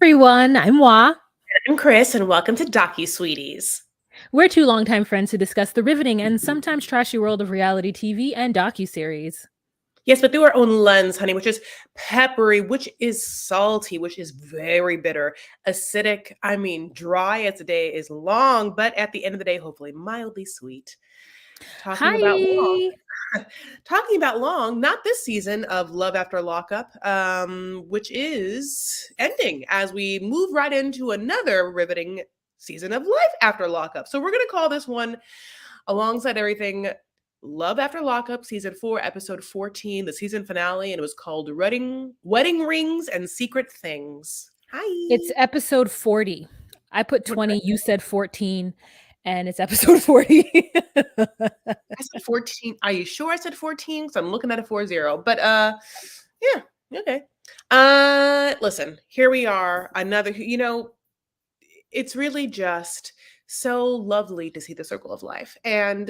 Everyone, I'm Wa. I'm Chris, and welcome to Docu-Sweeties. We're two longtime friends who discuss the riveting and sometimes trashy world of reality TV and docuseries. Yes, but through our own lens, honey, which is peppery, which is salty, which is very bitter, acidic, dry as the day is long, but at the end of the day, hopefully mildly sweet. Talking about long, Hi! talking about long, not this season of Love After Lockup, which is ending as we move right into another riveting season of Life After Lockup. So we're going to call this one, alongside everything, Love After Lockup, season 4, episode 14, the season finale, and it was called Wedding Rings and Secret Things. Hi. It's episode 40. I put 20, you said 14, and it's episode 40. I said 14. Are you sure I said 14? Because I'm looking at a 40. But yeah, okay. Listen, here we are. Another, it's really just so lovely to see the circle of life. And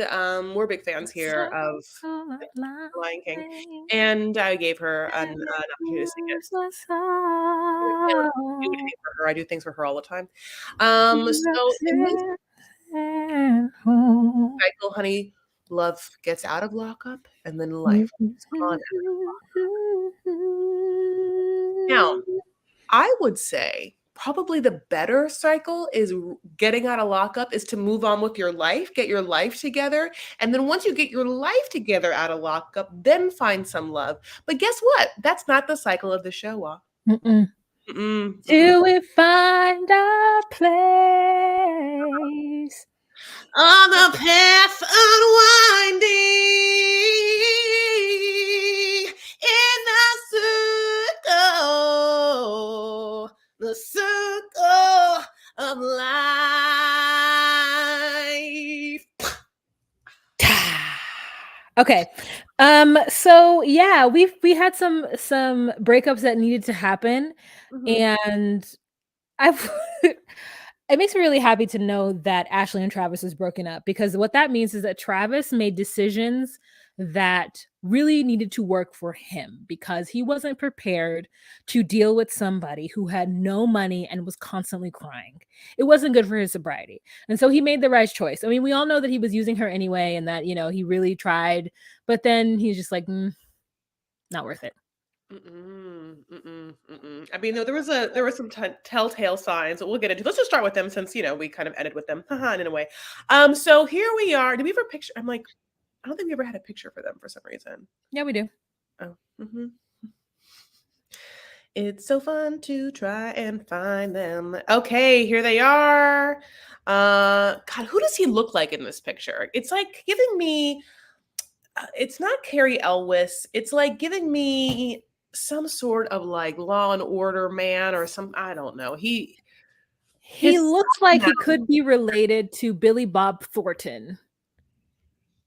we're big fans here of Lion King. And I gave her an opportunity to sing it. I don't do anything for her. I do things for her all the time. So in this cycle, honey, love gets out of lockup and then life is on. Now, I would say probably the better cycle is getting out of lockup is to move on with your life, get your life together. And then once you get your life together out of lockup, then find some love. But guess what? That's not the cycle of the show. Till we find our place on the path unwinding in the circle of life. Okay. So yeah, we had some breakups that needed to happen, and I've it makes me really happy to know that Ashley and Travis is broken up, because what that means is that Travis made decisions that really needed to work for him, because he wasn't prepared to deal with somebody who had no money and was constantly crying. It wasn't good for his sobriety. And so he made the right choice. I mean, we all know that he was using her anyway, and that, he really tried, but then he's just like, not worth it. I mean, no, there were some telltale signs that we'll get into. Let's just start with them since we kind of ended with them, in a way. So here we are. Did we ever picture? I'm like, I don't think we ever had a picture for them for some reason. Yeah, we do. Oh, It's so fun to try and find them. Okay, here they are. God, who does he look like in this picture? It's like giving me. It's not Carrie Elwes. It's like giving me some sort of like Law and Order man or some. I don't know. He looks like he could be related to Billy Bob Thornton.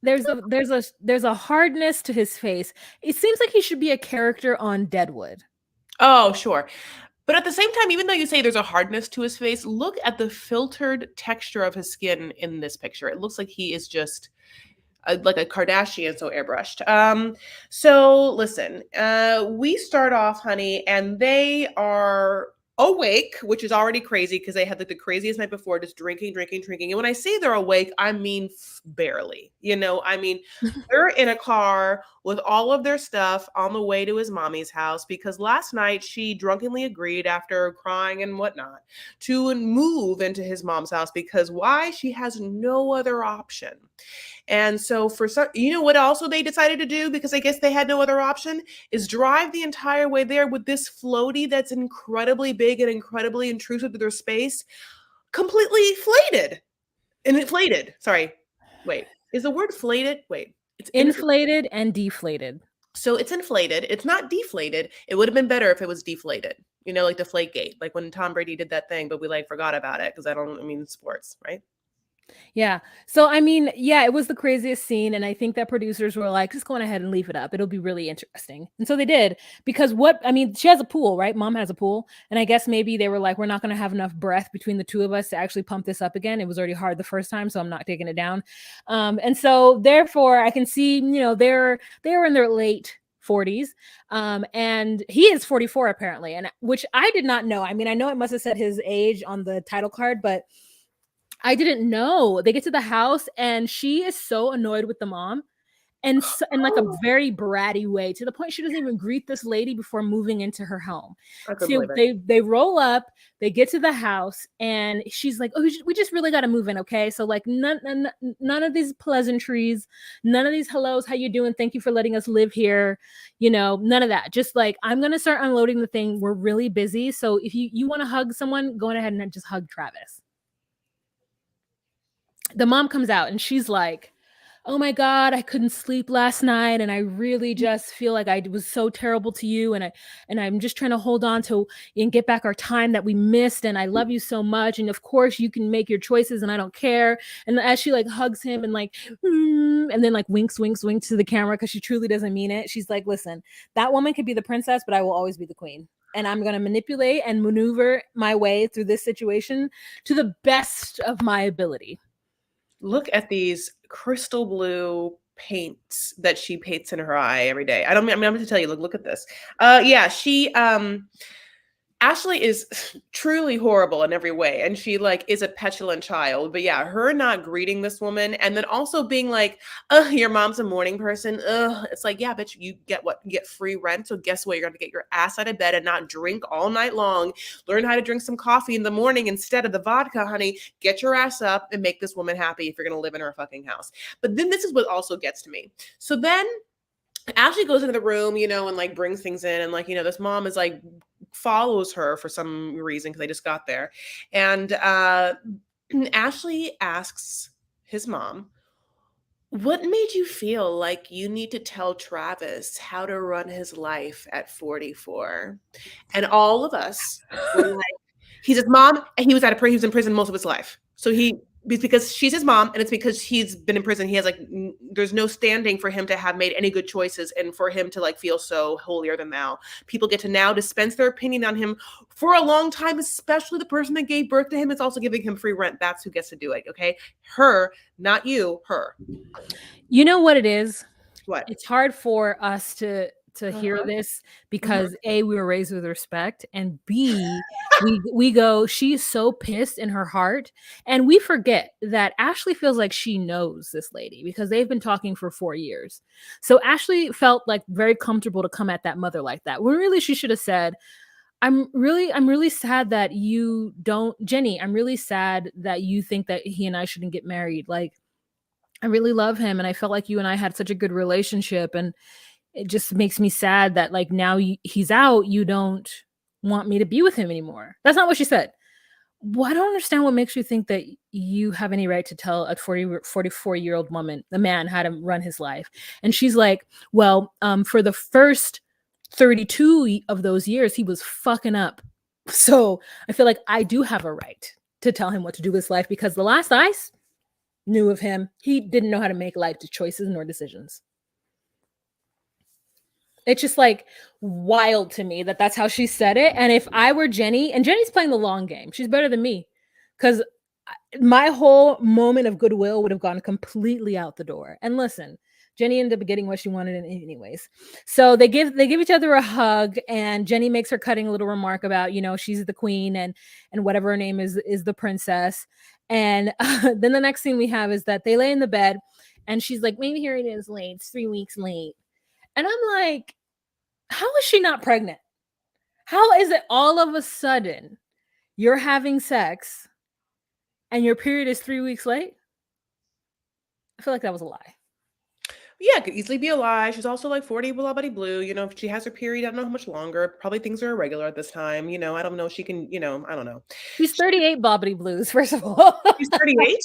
There's a hardness to his face. It seems like he should be a character on Deadwood. Oh, sure. But at the same time, even though you say there's a hardness to his face, look at the filtered texture of his skin in this picture. It looks like he is just like a Kardashian, so airbrushed. So listen, we start off, honey, and they are awake, which is already crazy because they had like the craziest night before, just drinking. And when I say they're awake, I mean barely. They're in a car with all of their stuff on the way to his mommy's house because last night she drunkenly agreed, after crying and whatnot, to move into his mom's house because why? She has no other option. And so what also they decided to do, because I guess they had no other option, is drive the entire way there with this floaty that's incredibly big and incredibly intrusive to their space, completely inflated. Sorry. Wait, is the word flated? Wait, it's inflated and deflated. So it's inflated. It's not deflated. It would have been better if it was deflated. Like Deflategate, like when Tom Brady did that thing, but we forgot about it because sports, right? Yeah. So, it was the craziest scene. And I think that producers were like, just go on ahead and leave it up. It'll be really interesting. And so they did, because she has a pool, right? Mom has a pool. And I guess maybe they were like, we're not going to have enough breath between the two of us to actually pump this up again. It was already hard the first time, so I'm not taking it down. And so therefore I can see, they're in their late 40s. And he is 44 apparently, and which I did not know. I mean, I know it must have said his age on the title card, but I didn't know. They get to the house and she is so annoyed with the mom, and in like a very bratty way, to the point she doesn't even greet this lady before moving into her home. I couldn't So believe it. they roll up, they get to the house, and she's like, "Oh, we just really got to move in, okay? So like none of these pleasantries, none of these hellos, how you doing? Thank you for letting us live here, none of that. Just like I'm gonna start unloading the thing. We're really busy, so if you want to hug someone, go ahead and just hug Travis." The mom comes out and she's like, "Oh my god, I couldn't sleep last night and I really just feel like I was so terrible to you, and I'm just trying to hold on to and get back our time that we missed, and I love you so much, and of course you can make your choices and I don't care." And as she like hugs him and like and then like winks to the camera because she truly doesn't mean it. She's like, "Listen, that woman could be the princess, but I will always be the queen. And I'm going to manipulate and maneuver my way through this situation to the best of my ability." Look at these crystal blue paints that she paints in her eye every day. I mean, I'm going to tell you, look at this. Yeah, Ashley is truly horrible in every way, and she like is a petulant child. But yeah, her not greeting this woman and then also being like, "Ugh, your mom's a morning person." Ugh, it's like, yeah, bitch, you get what? You get free rent. So guess what? You're gonna get your ass out of bed and not drink all night long. Learn how to drink some coffee in the morning instead of the vodka, honey. Get your ass up and make this woman happy if you're gonna live in her fucking house. But then this is what also gets to me. So then Ashley goes into the room, and like brings things in, and like, this mom is like follows her for some reason because they just got there. And Ashley asks his mom, "What made you feel like you need to tell Travis how to run his life at 44?" And all of us were like, he's his mom, and he was in prison most of his life. So it's because she's his mom, and it's because he's been in prison. He has like, there's no standing for him to have made any good choices, and for him to like feel so holier than thou. People get to now dispense their opinion on him for a long time, especially the person that gave birth to him is also giving him free rent. That's who gets to do it. Okay, her, not you, her. You know what it is? What? It's hard for us to hear Uh-huh. this Mhm. because A, we were raised with respect, and B, we go, she's so pissed in her heart, and we forget that Ashley feels like she knows this lady because they've been talking for 4 years. So Ashley felt like very comfortable to come at that mother like that. When really she should have said, I'm really sad that you don't Jenny, I'm really sad that you think that he and I shouldn't get married. Like, I really love him and I felt like you and I had such a good relationship, and it just makes me sad that like now he's out, you don't want me to be with him anymore. That's not what she said. Well, I don't understand what makes you think that you have any right to tell a 44-year-old woman, the man, how to run his life. And she's like, well, for the first 32 of those years, he was fucking up. So I feel like I do have a right to tell him what to do with his life because the last I knew of him, he didn't know how to make life choices nor decisions. It's just like wild to me that that's how she said it. And if I were Jenny, and Jenny's playing the long game, she's better than me because my whole moment of goodwill would have gone completely out the door. And listen, Jenny ended up getting what she wanted anyways. So they give each other a hug, and Jenny makes her cutting little remark about, she's the queen, and whatever her name is the princess. And then the next thing we have is that they lay in the bed, and she's like, maybe here it is late. It's 3 weeks late. And I'm like, how is she not pregnant? How is it all of a sudden you're having sex and your period is 3 weeks late? I feel like that was a lie. Yeah, it could easily be a lie. She's also like 40, blah, blah, blue. If she has her period, I don't know how much longer. Probably things are irregular at this time. I don't know. She can, I don't know. She's 38 bobbity blues, first of all. She's 38?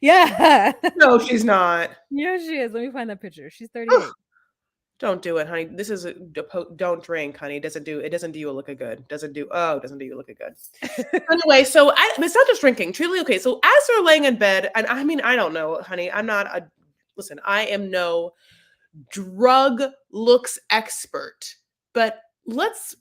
Yeah. No, she's not. Yeah, she is. Let me find that picture. She's 38. Don't do it, honey. This is don't drink, honey. It doesn't do you a look of good. Doesn't do you look of good. Anyway, so it's not just drinking. Truly, okay. So as they're laying in bed, and I mean, I don't know, honey. Listen, I am no drug looks expert, but let's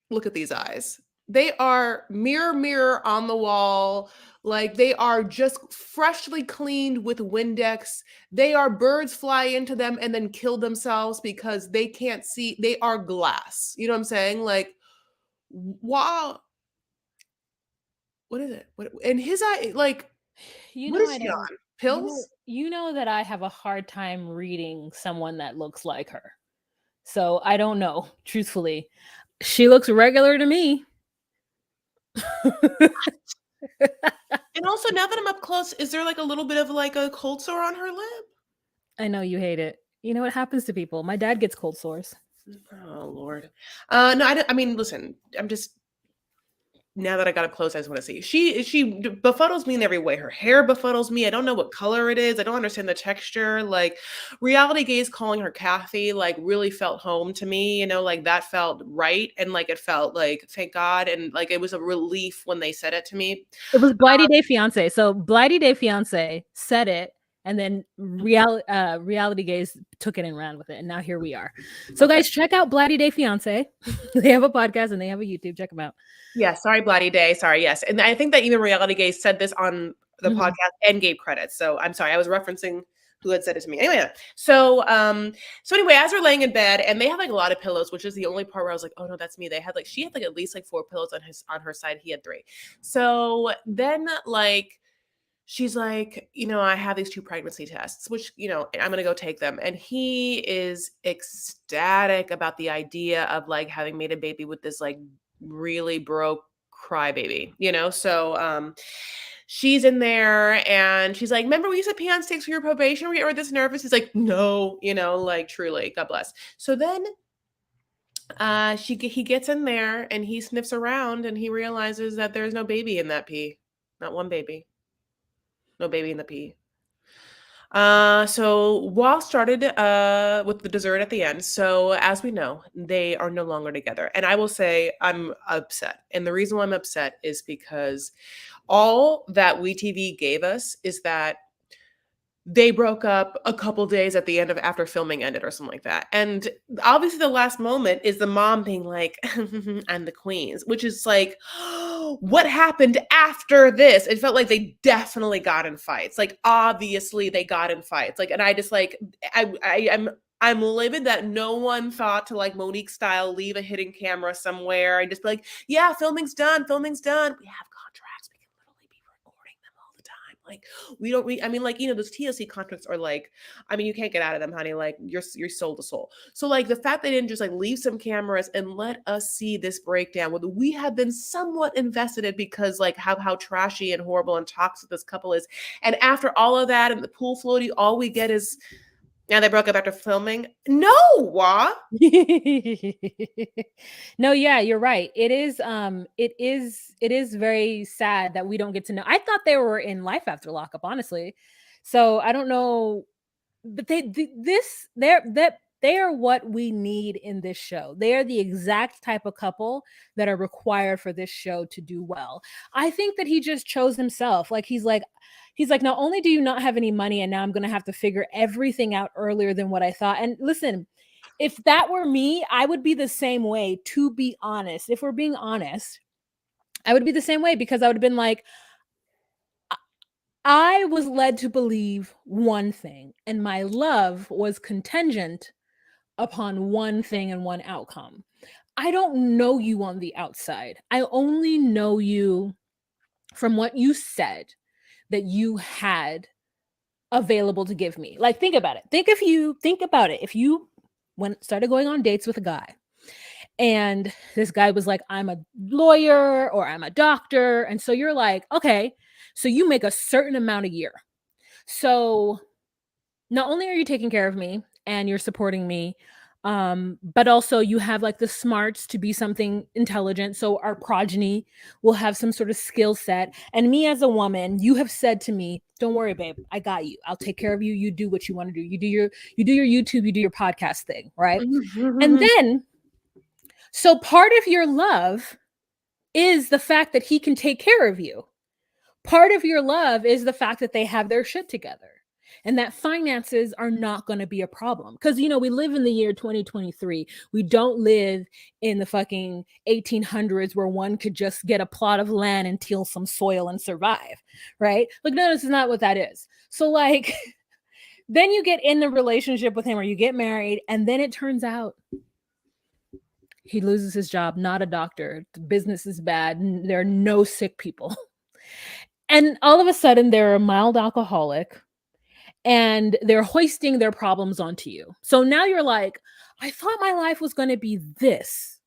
look at these eyes. They are mirror, mirror on the wall. Like they are just freshly cleaned with Windex. They are birds fly into them and then kill themselves because they can't see. They are glass. You know what I'm saying? Like, wow. What is it? What in his eye? Like, You what know is I she don't on? you know Pills? you know that I have a hard time reading someone that looks like her. So I don't know, truthfully. She looks regular to me. And also, now that I'm up close, is there like a little bit of like a cold sore on her lip? I know you hate it. You know what happens to people. My dad gets cold sores. Oh Lord. No, I mean, listen, I'm just now that I got up close, I just want to see. She befuddles me in every way. Her hair befuddles me. I don't know what color it is. I don't understand the texture. Like reality gaze calling her Kathy, like really felt home to me. You know, like that felt right, and like it felt like thank God, and like it was a relief when they said it to me. It was Blighty Day Fiance. So Blighty Day Fiance said it, and then Reality Gaze took it and ran with it, and now here we are. So Okay. guys, check out Blighty Day Fiance. They have a podcast and they have a YouTube. Check them out. Yeah, sorry, Bloody Day. Sorry, yes. And I think that even Reality Gaze said this on the Mhm. podcast and gave credits. So I'm sorry, I was referencing who had said it to me. Anyway, so anyway, as we're laying in bed, and they have like a lot of pillows, which is the only part where I was like, oh no, that's me. They had like she had like at least like 4 pillows on her side. He had 3. So then like she's like, I have these 2 pregnancy tests, which, I'm going to go take them. And he is ecstatic about the idea of like having made a baby with this like really broke crybaby, So, she's in there and she's like, remember we used to pee on sticks for your probation? Were you ever this nervous? He's like, no, like truly, God bless. So then he gets in there and he sniffs around and he realizes that there's no baby in that pee. Not one baby. No baby in the pee. So Wall started with the dessert at the end. So as we know, they are no longer together. And I will say I'm upset. And the reason why I'm upset is because all that WeTV gave us is that they broke up a couple days at the end of after filming ended or something like that. And obviously the last moment is the mom being like, I'm the queens, which is like, what happened after this? It felt like they definitely got in fights. Like obviously they got in fights. Like, and I just like I'm livid that no one thought to like Monique style leave a hidden camera somewhere and just be like, yeah, filming's done, filming's done. We have contracts. We can literally be recording them all the time. Like I mean, like, those TLC contracts are like, I mean, you can't get out of them, honey. Like you're soul to soul. So like the fact they didn't just like leave some cameras and let us see this breakdown, whether we have been somewhat invested in because like how trashy and horrible and toxic this couple is. And after all of that and the pool floaty, all we get is now they broke up after filming. No, Wah. No, yeah, you're right. It is very sad that we don't get to know. I thought they were in life after lockup, honestly. So I don't know, but they are what we need in this show. They are the exact type of couple that are required for this show to do well. I think that he just chose himself. Like he's like, not only do you not have any money, and now I'm gonna have to figure everything out earlier than what I thought. And listen, if that were me, I would be the same way, to be honest. If we're being honest, I would be the same way because I would have been like, I was led to believe one thing, and my love was contingent upon one thing and one outcome. I don't know you on the outside. I only know you from what you said that you had available to give me. Like, think about it. Think about it. If you started going on dates with a guy and this guy was like, I'm a lawyer or I'm a doctor. And so you're like, okay, so you make a certain amount a year. So not only are you taking care of me and you're supporting me, but also you have like the smarts to be something intelligent. So our progeny will have some sort of skill set. And me as a woman, you have said to me, don't worry, babe, I got you. I'll take care of you. You do what you want to do. You do your YouTube, you do your podcast thing, right? And then, so part of your love is the fact that he can take care of you. Part of your love is the fact that they have their shit together. and that finances are not going to be a problem. Because, you know, we live in the year 2023. We don't live in the fucking 1800s where one could just get a plot of land and till some soil and survive, right? Like, no, this is not what that is. So, like, then you get in the relationship with him or you get married, and then it turns out he loses his job, not a doctor. The business is bad. There are no sick people. And all of a sudden, they're a mild alcoholic and they're hoisting their problems onto you. So now you're like, I thought my life was going to be this.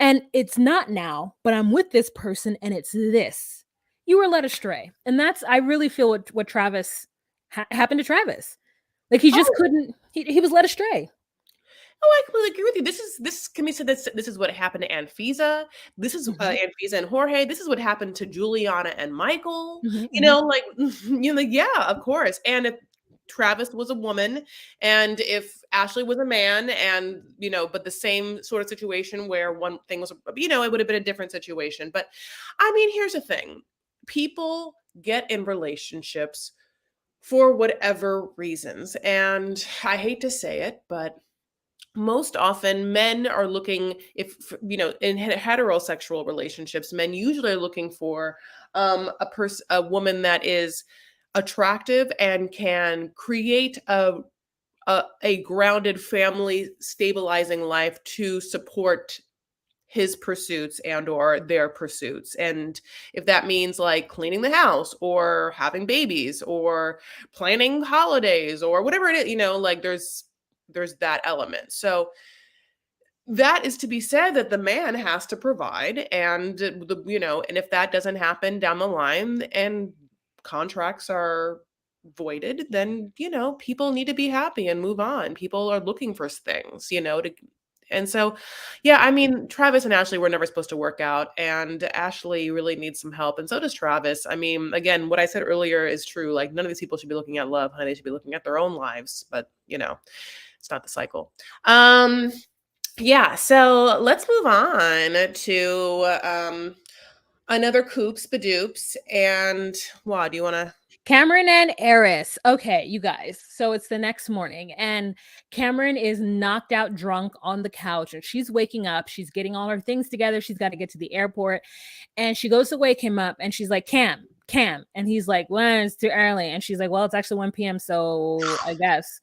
And it's not now, but I'm with this person and it's this. You were led astray. And that's, I really feel what Travis happened to Travis. Like he just Oh, couldn't, he was led astray. oh, I completely agree with you. This can be said. This is what happened to Anfisa. This is Hmm. Anfisa and Jorge. This is what happened to Juliana and Michael. Hmm. You Hmm. know, like like, yeah, of course. And if Travis was a woman, and if Ashley was a man, and but the same sort of situation where one thing was, it would have been a different situation. But I mean, here's the thing: people get in relationships for whatever reasons, and I hate to say it, but most often men are looking, if in heterosexual relationships, men usually are looking for a woman that is attractive and can create a grounded family stabilizing life to support his pursuits and or their pursuits. And if that means like cleaning the house or having babies or planning holidays or whatever it is, like there's that element. So that is to be said, that the man has to provide, and and if that doesn't happen down the line and contracts are voided, then people need to be happy and move on. People are looking for things, to and so yeah, I mean, Travis and Ashley were never supposed to work out, and Ashley really needs some help, and so does Travis. I mean, again, what I said earlier is true. Like, none of these people should be looking at love, honey. They should be looking at their own lives, but it's not the cycle. um yeah, so let's move on to another Coops Badoops. And wow, do you want to? Cameron and Eris. Okay, you guys. So it's the next morning, and Cameron is knocked out drunk on the couch, and she's waking up. She's getting all her things together. She's got to get to the airport, and she goes to wake him up, and she's like, Cam. And he's like, well, it's too early. And she's like, well, it's actually 1 p.m., so I guess.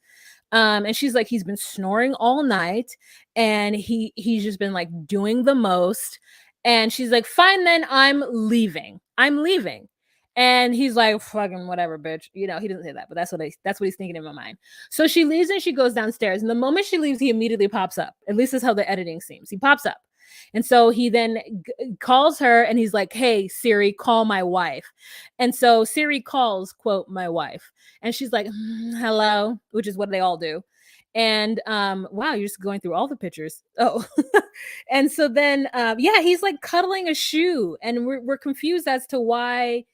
And she's like, he's been snoring all night, and he's just been like doing the most. And she's like, fine, then I'm leaving. I'm leaving. And he's like, fucking whatever, bitch. You know, he doesn't say that, but that's what he's thinking in my mind. So she leaves and she goes downstairs. And the moment she leaves, he immediately pops up. At least that's how the editing seems. He pops up. And so he then calls her and he's like, hey, Siri, call my wife. And so Siri calls, quote, my wife. And she's like, hello, which is what they all do. And wow, you're just going through all the pictures. Oh, and so then yeah, he's like cuddling a shoe, and we're confused as to why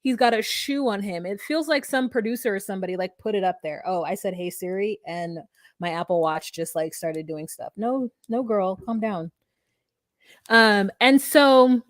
he's got a shoe on him. It feels like some producer or somebody like put it up there. Oh, I said, hey Siri, and my Apple Watch just like started doing stuff. No, no, girl, calm down. And so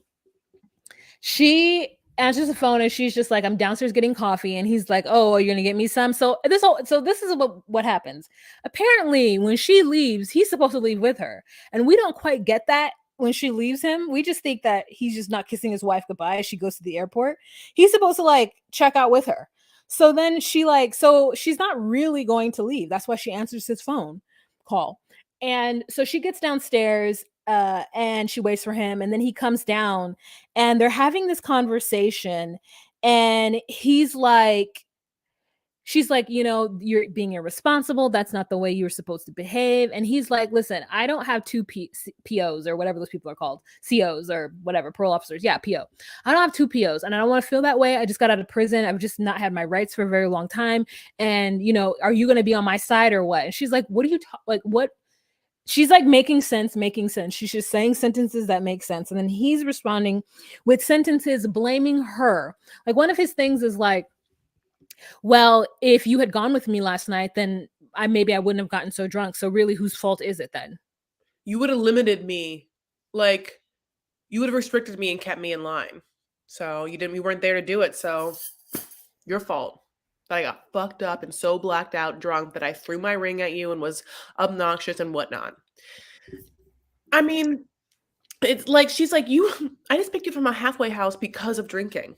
she answers the phone and she's just like, I'm downstairs getting coffee. And he's like, oh, are you gonna get me some? So this is what happens. Apparently, when she leaves, he's supposed to leave with her. And we don't quite get that when she leaves him. We just think that he's just not kissing his wife goodbye as she goes to the airport. He's supposed to like check out with her. So then so she's not really going to leave. That's why she answers his phone call. And so she gets downstairs and she waits for him, and then he comes down and they're having this conversation, and she's like, you're being irresponsible. That's not the way you're supposed to behave. And he's like, listen, I don't have two POs or whatever those people are called, COs or whatever, parole officers. Yeah, PO. I don't have two POs, and I don't want to feel that way. I just got out of prison. I've just not had my rights for a very long time. And, are you going to be on my side or what? And she's like, what are you like, what? She's like making sense. She's just saying sentences that make sense. And then he's responding with sentences blaming her. Like, one of his things is like, well, if you had gone with me last night, then maybe I wouldn't have gotten so drunk. So really, whose fault is it then? You would have limited me, like you would have restricted me and kept me in line. So you weren't there to do it. So your fault. that I got fucked up and so blacked out drunk that I threw my ring at you and was obnoxious and whatnot. I mean, it's like she's like, you I just picked you from a halfway house because of drinking.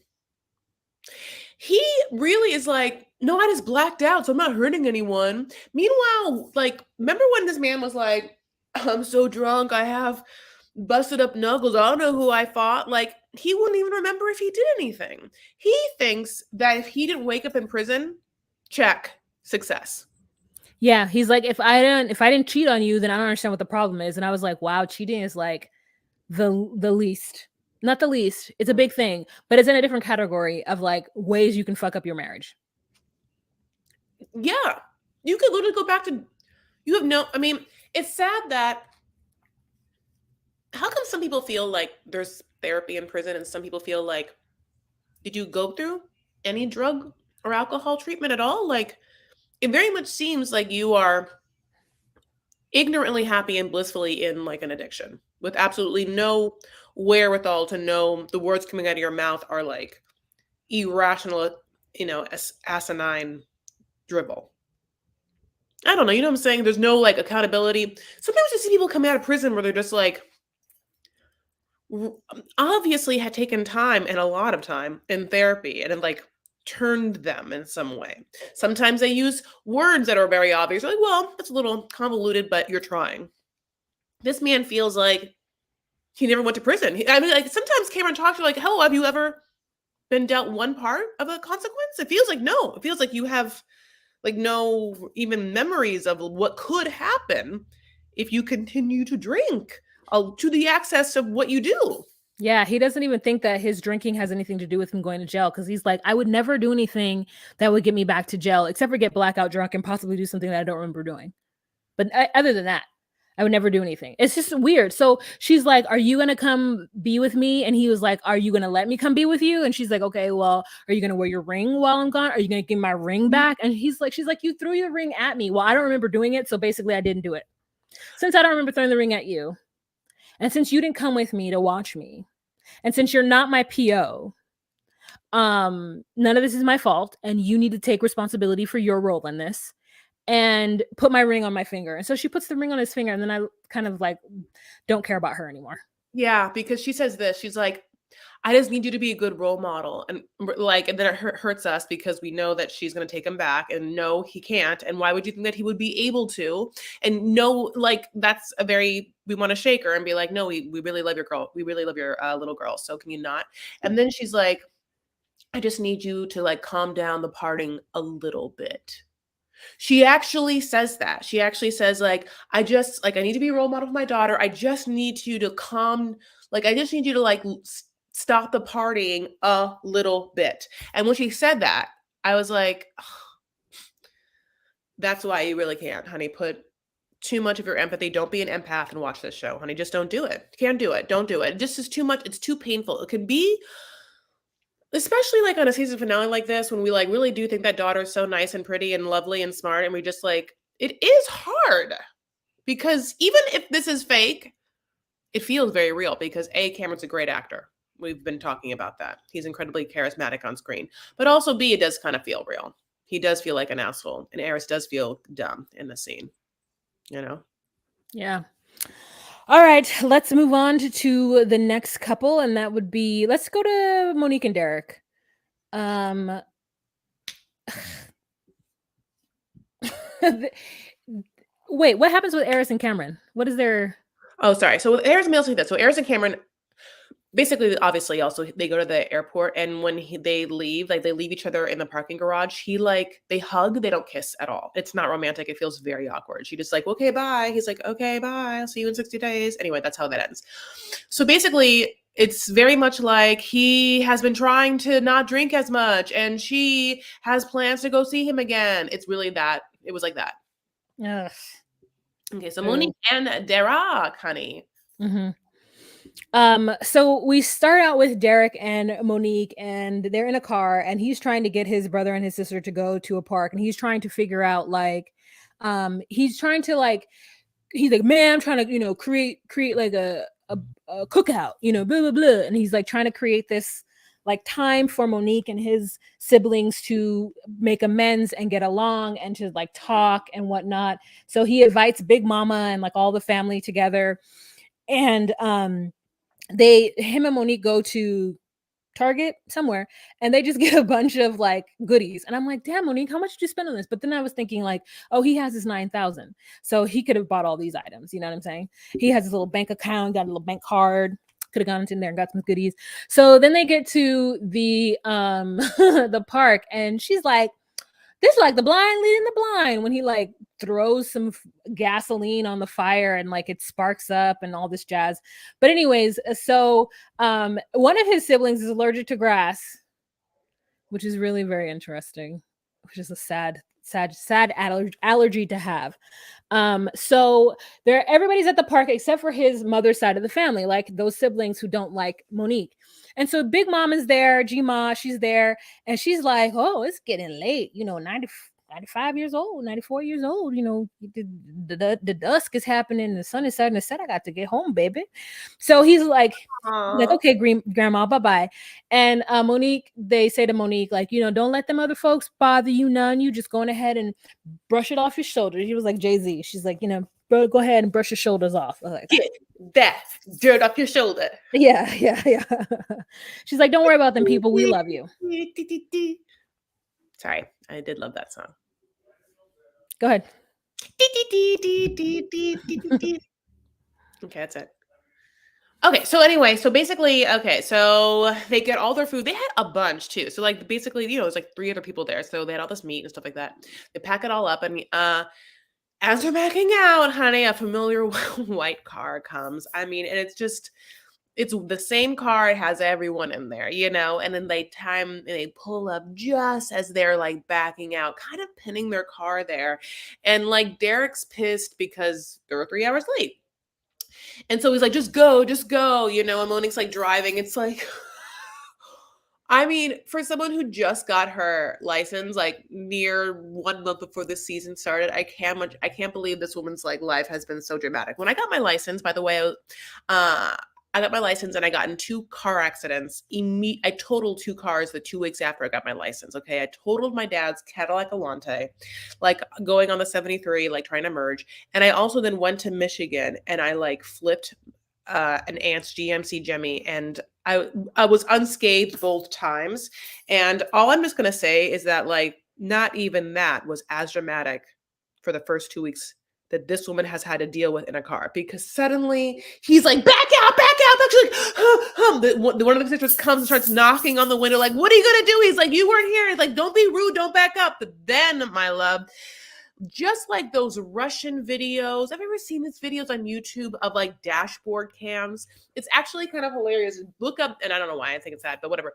He really is like, no, I just blacked out, so I'm not hurting anyone. Meanwhile, like, remember when this man was like, I'm so drunk, I have busted up knuckles, I don't know who I fought. Like, he wouldn't even remember if he did anything. He thinks that if he didn't wake up in prison, check, success. Yeah, he's like, if I didn't cheat on you, then I don't understand what the problem is. And I was like, wow, cheating is like the least, not the least. It's a big thing, but it's in a different category of like ways you can fuck up your marriage. Yeah. You could literally go back to, you have no, I mean, it's sad that, how come some people feel like there's therapy in prison and some people feel like, did you go through any drug or alcohol treatment at all? Like, it very much seems like you are ignorantly happy and blissfully in like an addiction with absolutely no wherewithal to know the words coming out of your mouth are like irrational, asinine dribble. I don't know. You know what I'm saying? There's no like accountability. Sometimes you see people come out of prison where they're just like, obviously had taken time and a lot of time in therapy and it like turned them in some way. Sometimes they use words that are very obvious. Like, well, that's a little convoluted, but you're trying. This man feels like he never went to prison. I mean, like sometimes Cameron talks to like, hello, have you ever been dealt one part of a consequence? It feels like no. It feels like you have like no even memories of what could happen if you continue to drink to the excess of what you do. Yeah, he doesn't even think that his drinking has anything to do with him going to jail because he's like, I would never do anything that would get me back to jail except for get blackout drunk and possibly do something that I don't remember doing. But other than that, I would never do anything. It's just weird. So she's like, are you going to come be with me? And he was like, are you going to let me come be with you? And she's like, okay, well, are you going to wear your ring while I'm gone? Are you going to give my ring back? And she's like, you threw your ring at me. Well, I don't remember doing it. So basically I didn't do it. Since I don't remember throwing the ring at you, and since you didn't come with me to watch me, and since you're not my PO, none of this is my fault, and you need to take responsibility for your role in this and put my ring on my finger. And so she puts the ring on his finger, and then I kind of like don't care about her anymore. Yeah, because she says this. She's like, I just need you to be a good role model. And like, and then it hurts us because we know that she's going to take him back and no, he can't. And why would you think that he would be able to? And no, like, that's a very, we want to shake her and be like, no, we really love your girl. We really love your little girl. So can you not? And then she's like, I just need you to like calm down the parting a little bit. She actually says that. She actually says, like, I need to be a role model for my daughter. I just need you to calm, like, I just need you to, like, stop the partying a little bit. And when she said that, I was like, oh, that's why you really can't, honey. Put too much of your empathy. Don't be an empath and watch this show, honey. Just don't do it. You can't do it. Don't do it. It just is too much. It's too painful. It could be, especially like on a season finale like this, when we like really do think that daughter is so nice and pretty and lovely and smart, and we just like, it is hard because even if this is fake, it feels very real because Cameron's a great actor. We've been talking about that. He's incredibly charismatic on screen, but also B, it does kind of feel real. He does feel like an asshole, and Eris does feel dumb in the scene, you know? Yeah. All right, let's move on to the next couple, and that would be, let's go to Monique and Derek. Wait, what happens with Eris and Cameron? What is their... Oh, sorry. So with Eris and Mills, so Eris and Cameron, basically, obviously, also they go to the airport, and when they leave, like they leave each other in the parking garage. They hug, they don't kiss at all. It's not romantic. It feels very awkward. She just like, okay, bye. He's like, okay, bye. I'll see you in 60 days. Anyway, that's how that ends. So basically, it's very much like he has been trying to not drink as much, and she has plans to go see him again. It's really that. It was like that. Ugh. Okay, so Monique and Derek, honey. Mm-hmm. So we start out with Derek and Monique, and they're in a car, and he's trying to get his brother and his sister to go to a park, and he's trying to figure out like, he's like, man, I'm trying to, create like a cookout, blah, blah, blah. And he's like trying to create this like time for Monique and his siblings to make amends and get along and to like talk and whatnot. So he invites Big Mama and like all the family together, and him and Monique go to Target somewhere, and they just get a bunch of like goodies. And I'm like, damn, Monique, how much did you spend on this? But then I was thinking, like, oh, he has his 9,000. So he could have bought all these items. You know what I'm saying? He has his little bank account, got a little bank card. Could have gone in there and got some goodies. So then they get to the the park, and she's like, this is like the blind leading the blind, when he like throws some gasoline on the fire and like it sparks up and all this jazz. But anyways, so one of his siblings is allergic to grass, which is really very interesting, which is a sad allergy to have. So there, everybody's at the park except for his mother's side of the family, like those siblings who don't like Monique. And so Big Mom is there, G Ma, she's there, and she's like, "Oh, it's getting late, 95 years old, 94 years old, the dusk is happening, the sun is starting to set. I got to get home, baby." So he's like, Aw. okay, grandma, bye-bye. And Monique, they say to Monique, like, don't let them other folks bother you none. You just going ahead and brush it off your shoulders. He was like Jay-Z. She's like, go ahead and brush your shoulders off. I was like, Get that dirt off your shoulder. yeah, yeah, yeah. She's like, don't worry about them people. We love you. Sorry, I did love that song. Go ahead. Okay, that's it. Okay, so anyway, so basically, okay, so they get all their food. They had a bunch too. So like basically, there's like 3 other people there. So they had all this meat and stuff like that. They pack it all up, and as they're backing out, honey, a familiar white car comes. I mean, and it's the same car. It has everyone in there, and then they pull up just as they're like backing out, kind of pinning their car there. And like Derek's pissed because they were 3 hours late. And so he's like, just go, and Monique's like driving. It's like, I mean, for someone who just got her license, like near 1 month before the season started, I can't believe this woman's like life has been so dramatic. When I got my license, by the way, I got my license and I got in 2 car accidents. I totaled 2 cars the 2 weeks after I got my license. Okay, I totaled my dad's Cadillac Alante, like going on the 73, like trying to merge, and I also then went to Michigan and I like flipped an aunt's GMC Jimmy, and I was unscathed both times. And all I'm just gonna say is that like not even that was as dramatic for the first 2 weeks that this woman has had to deal with in a car, because suddenly he's like, back out, back out. She's like, one of the sisters comes and starts knocking on the window, like, what are you gonna do? He's like, you weren't here. He's like, don't be rude, don't back up. But then, my love, just like those Russian videos. Have you ever seen these videos on YouTube of like dashboard cams? It's actually kind of hilarious. Look up, and I don't know why I think it's that, but whatever.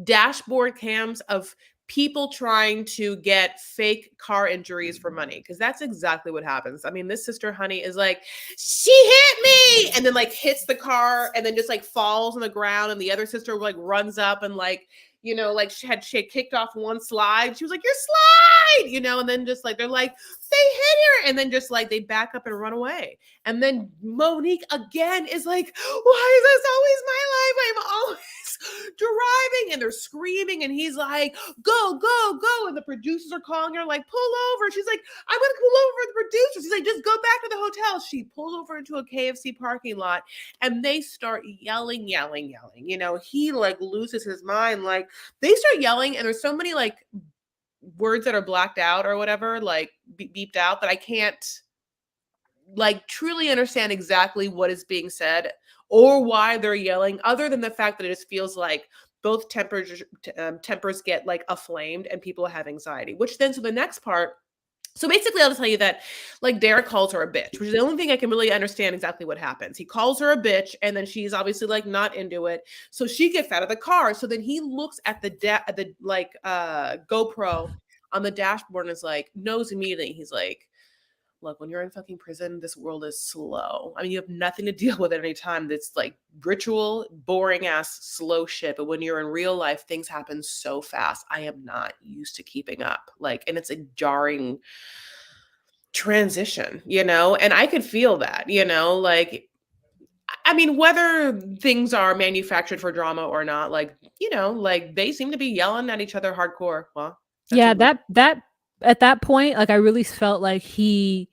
Dashboard cams of people trying to get fake car injuries for money, because that's exactly what happens. I mean, this sister, honey, is like, she hit me, and then like hits the car and then just like falls on the ground, and the other sister like runs up and like, like she had kicked off one slide. She was like, your slide, and then just like they're like, they hit her, and then just like they back up and run away. And then Monique again is like, why is this always my life? I'm always driving, and they're screaming, and he's like, go, go, go. And the producers are calling her like, pull over. She's like, I'm gonna pull over the producers. She's like, just go back to the hotel. She pulls over into a KFC parking lot, and they start yelling. He like loses his mind. Like they start yelling, and there's so many like words that are blacked out or whatever, like beeped out, that I can't like truly understand exactly what is being said or why they're yelling, other than the fact that it just feels like both tempers get like aflamed and people have anxiety. Which then, so the next part, so basically I'll just tell you that like Derek calls her a bitch, which is the only thing I can really understand exactly what happens. He calls her a bitch, and then she's obviously like not into it, so she gets out of the car. So then he looks at the GoPro on the dashboard and is like, knows immediately. He's like, look, when you're in fucking prison, this world is slow. I mean, you have nothing to deal with at any time. That's like ritual, boring ass, slow shit. But when you're in real life, things happen so fast. I am not used to keeping up. Like, and it's a jarring transition, and I could feel that, like I mean, whether things are manufactured for drama or not, like, like they seem to be yelling at each other hardcore. Well, that's Yeah, what we. that at that point, like, I really felt like he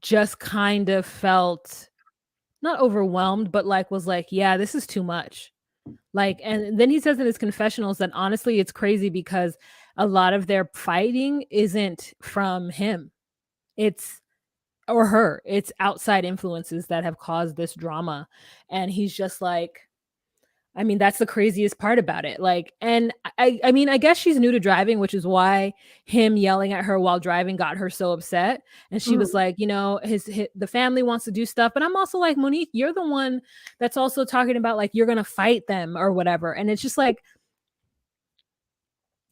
just kind of felt not overwhelmed, but, like, was like, "Yeah, this is too much." Like, and then he says in his confessionals that honestly, it's crazy because a lot of their fighting isn't from him. It's or her. It's outside influences that have caused this drama. And he's just like, I mean, that's the craziest part about it. Like, and I mean, I guess she's new to driving, which is why him yelling at her while driving got her so upset. And she was Mhm. like, the family wants to do stuff, but I'm also like, Monique, you're the one that's also talking about like you're gonna fight them or whatever. And it's just like,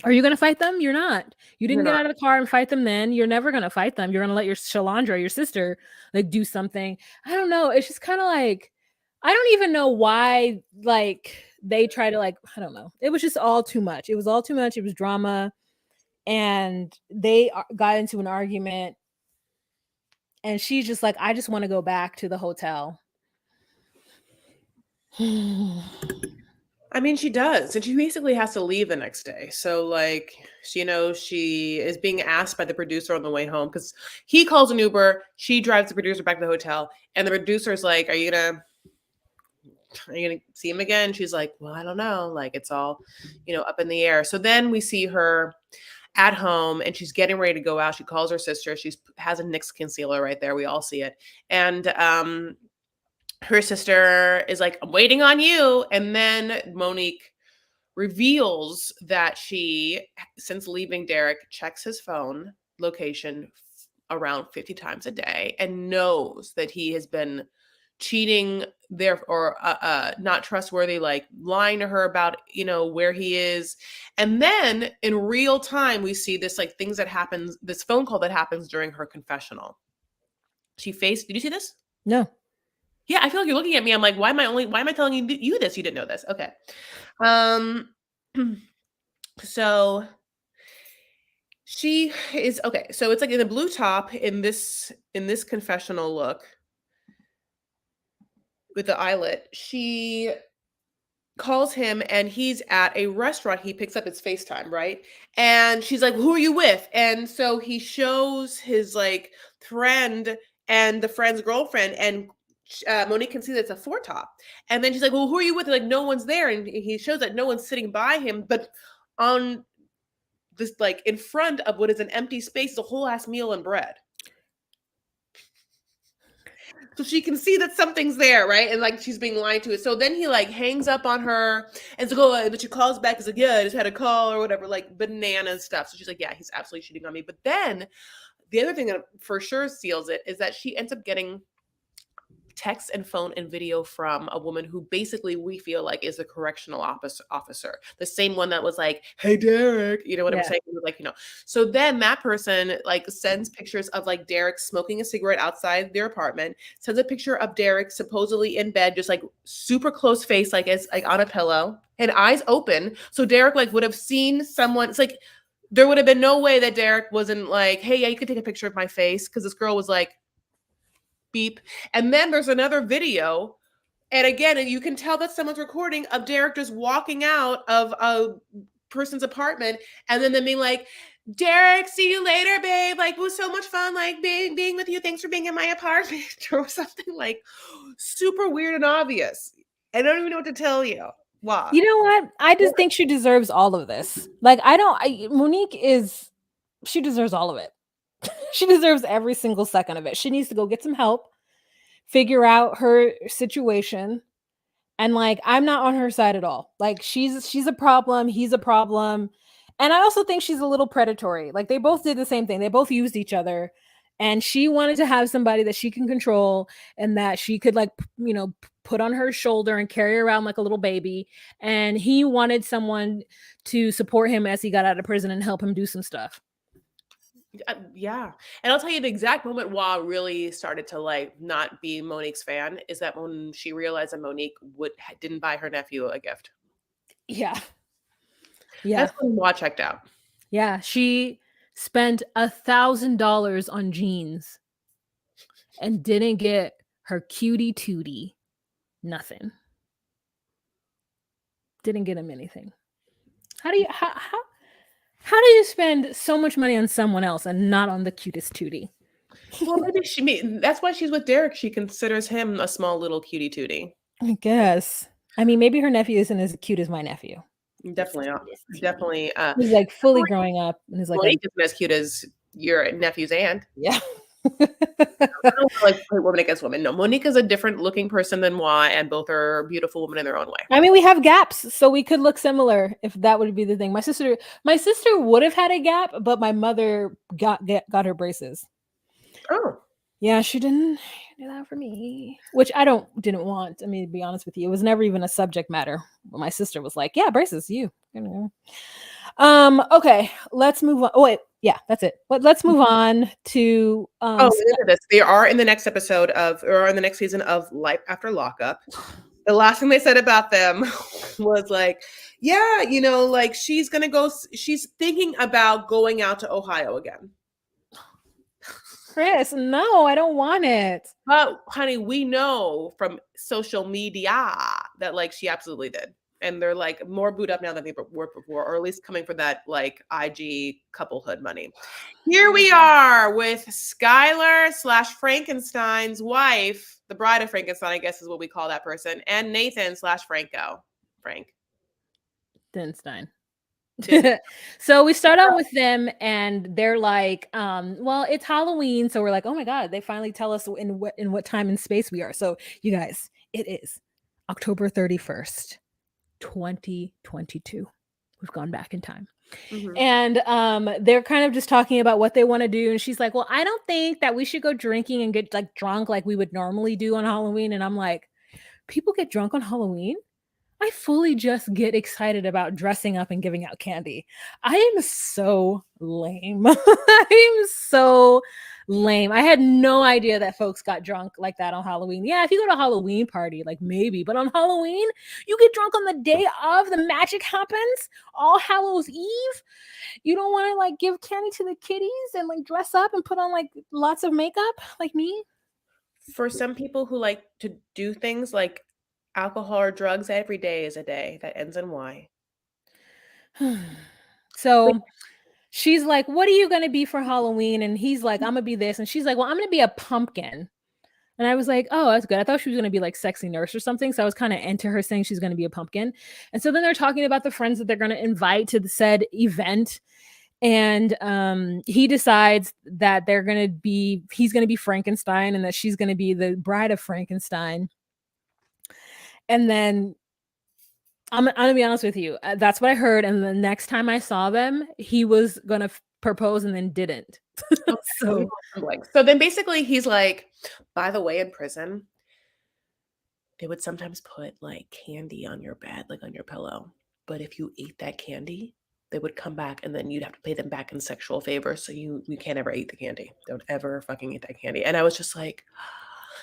are you gonna fight them? You're not. You You're didn't get not. out of the car and fight them then. You're never gonna fight them. You're gonna let your Shalandra, your sister, like do something. I don't know. It's just kind of like I don't even know why like they try to like I don't know. It was just all too much. It was all too much. It was drama and they got into an argument and she's just like I just want to go back to the hotel. I mean, she does, and she basically has to leave the next day. So, like, she is being asked by the producer on the way home because he calls an Uber. She drives the producer back to the hotel, and the producer's like, are you gonna see him again?" She's like, "Well, I don't know. Like, it's all, up in the air." So then we see her at home, and she's getting ready to go out. She calls her sister. She has a NYX concealer right there. We all see it, and her sister is like, "I'm waiting on you," and then Monique reveals that she, since leaving Derek, checks his phone location around 50 times a day and knows that he has been cheating there or not trustworthy, like lying to her about where he is. And then in real time we see this like things that happens, this phone call that happens during her confessional. Did you see this? No. Yeah, I feel like you're looking at me. I'm like, why am I telling you this? You didn't know this. Okay. um So she is okay. So it's like in a blue top in this confessional look with the eyelet. She calls him and he's at a restaurant. He picks up his FaceTime, right? And she's like, "Who are you with?" And so he shows his like friend and the friend's girlfriend, and Monique can see that it's a four top. And then she's like, "Well, who are you with?" Like, no one's there, and he shows that no one's sitting by him, but on this like in front of what is an empty space, a whole ass meal and bread. So she can see that something's there, right? And like she's being lied to it. So then he like hangs up on her and so but she calls back. He's like, "Yeah, I just had a call," or whatever, like banana stuff. So she's like, "Yeah, he's absolutely cheating on me." But then the other thing that for sure seals it is that she ends up getting text and phone and video from a woman who basically we feel like is a correctional officer, the same one that was like, "Hey Derek," you know what I'm Yeah. saying? Like, so then that person like sends pictures of like Derek smoking a cigarette outside their apartment, sends a picture of Derek supposedly in bed, just like super close face, like as like on a pillow and eyes open. So Derek like would have seen someone. It's like there would have been no way that Derek wasn't like, "Hey, yeah, you could take a picture of my face," because this girl was like, beep. And then there's another video. And again, and you can tell that someone's recording of Derek just walking out of a person's apartment and then them being like, "Derek, see you later, babe. Like, it was so much fun, like being with you. Thanks for being in my apartment," or something like super weird and obvious. I don't even know what to tell you. Wow. You know what? I just think she deserves all of this. Like Monique is she deserves all of it. She deserves every single second of it. She needs to go get some help, figure out her situation, and like I'm not on her side at all. Like she's a problem, he's a problem. And I also think she's a little predatory. Like they both did the same thing. They both used each other. And she wanted to have somebody that she can control and that she could like, put on her shoulder and carry around like a little baby. And he wanted someone to support him as he got out of prison and help him do some stuff. Yeah. And I'll tell you the exact moment Wa really started to like not be Monique's fan is that when she realized that Monique didn't buy her nephew a gift. Yeah. Yeah. That's when Wa checked out. Yeah. She spent $1,000 on jeans and didn't get her cutie tootie. Nothing. Didn't get him anything. How do you how do you spend so much money on someone else and not on the cutest tootie? Well, maybe that's why she's with Derek. She considers him a small little cutie tootie. I guess. I mean, maybe her nephew isn't as cute as my nephew. He's the Definitely, cutest tootie. definitely. He's like fully growing up and is like a Monique isn't as cute as your nephew's aunt. yeah. I don't like play woman against woman. No, Monique is a different looking person than Moi, and both are beautiful women in their own way. I mean, we have gaps, so we could look similar if that would be the thing. My sister would have had a gap, but my mother got her braces. Oh. Yeah, she didn't do that for me, which I didn't want. I mean, to be honest with you, it was never even a subject matter. But my sister was like, "Yeah, braces, you." Okay, let's move on. Oh wait, yeah, that's it. But let's move on to Oh, look at this. They are in the next episode of, or in the next season of Life After Lockup. The last thing they said about them was like, yeah, you know, like she's thinking about going out to Ohio again. Chris, no, I don't want it. But honey, we know from social media that like she absolutely did. And they're like more booed up now than they were before, or at least coming for that like IG couplehood money. Here we are with Skylar / Frankenstein's wife, the bride of Frankenstein, I guess is what we call that person, and Nathan / Franco. Frank. Denstein. So we start out with them and they're like, well, it's Halloween. So we're like, oh my God, they finally tell us in what time and space we are. So you guys, it is October 31st, 2022. We've gone back in time. Mm-hmm. And they're kind of just talking about what they want to do. And she's like, well, I don't think that we should go drinking and get like drunk like we would normally do on Halloween. And I'm like, people get drunk on Halloween? I fully just get excited about dressing up and giving out candy. I am so lame. I am so lame. I had no idea that folks got drunk like that on Halloween. Yeah, if you go to a Halloween party, like maybe, but on Halloween, you get drunk on the day of the magic happens, All Hallows Eve. You don't want to like give candy to the kiddies and like dress up and put on like lots of makeup like me? For some people who like to do things like alcohol or drugs, every day is a day that ends in Y. So she's like, what are you going to be for Halloween? And he's like, I'm going to be this. And she's like, well, I'm going to be a pumpkin. And I was like, oh, that's good. I thought she was going to be like sexy nurse or something. So I was kind of into her saying she's going to be a pumpkin. And so then they're talking about the friends that they're going to invite to the said event. And he decides that he's going to be Frankenstein and that she's going to be the bride of Frankenstein. And then I'm gonna be honest with you. That's what I heard. And the next time I saw them, he was gonna propose and then didn't. Okay. So then basically he's like, by the way, in prison, they would sometimes put like candy on your bed, like on your pillow. But if you ate that candy, they would come back and then you'd have to pay them back in sexual favor. So you can't ever eat the candy. Don't ever fucking eat that candy. And I was just like,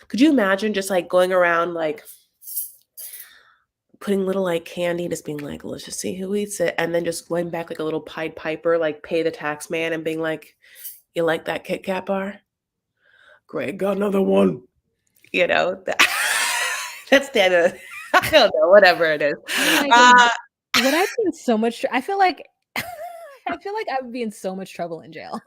could you imagine just like going around like putting little like candy, just being like, let's just see who eats it. And then just going back like a little Pied Piper, like pay the tax man and being like, you like that Kit Kat bar? Great, got another one. You know, that's the, I don't know, whatever it is. Would I be in so much, I feel like I would be in so much trouble in jail.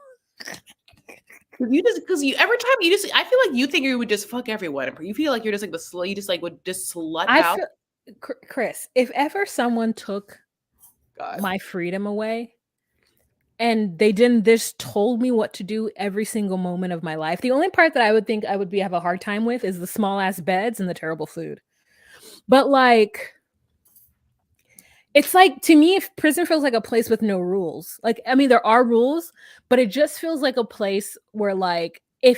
Because every time I feel like you think you would just fuck everyone. You feel like you're just like you just like would just slut out. Chris, if ever someone took my freedom away and they didn't just told me what to do every single moment of my life, the only part that I would think I would have a hard time with is the small ass beds and the terrible food. But like, it's like, to me, if prison feels like a place with no rules. Like, I mean, there are rules, but it just feels like a place where like, okay,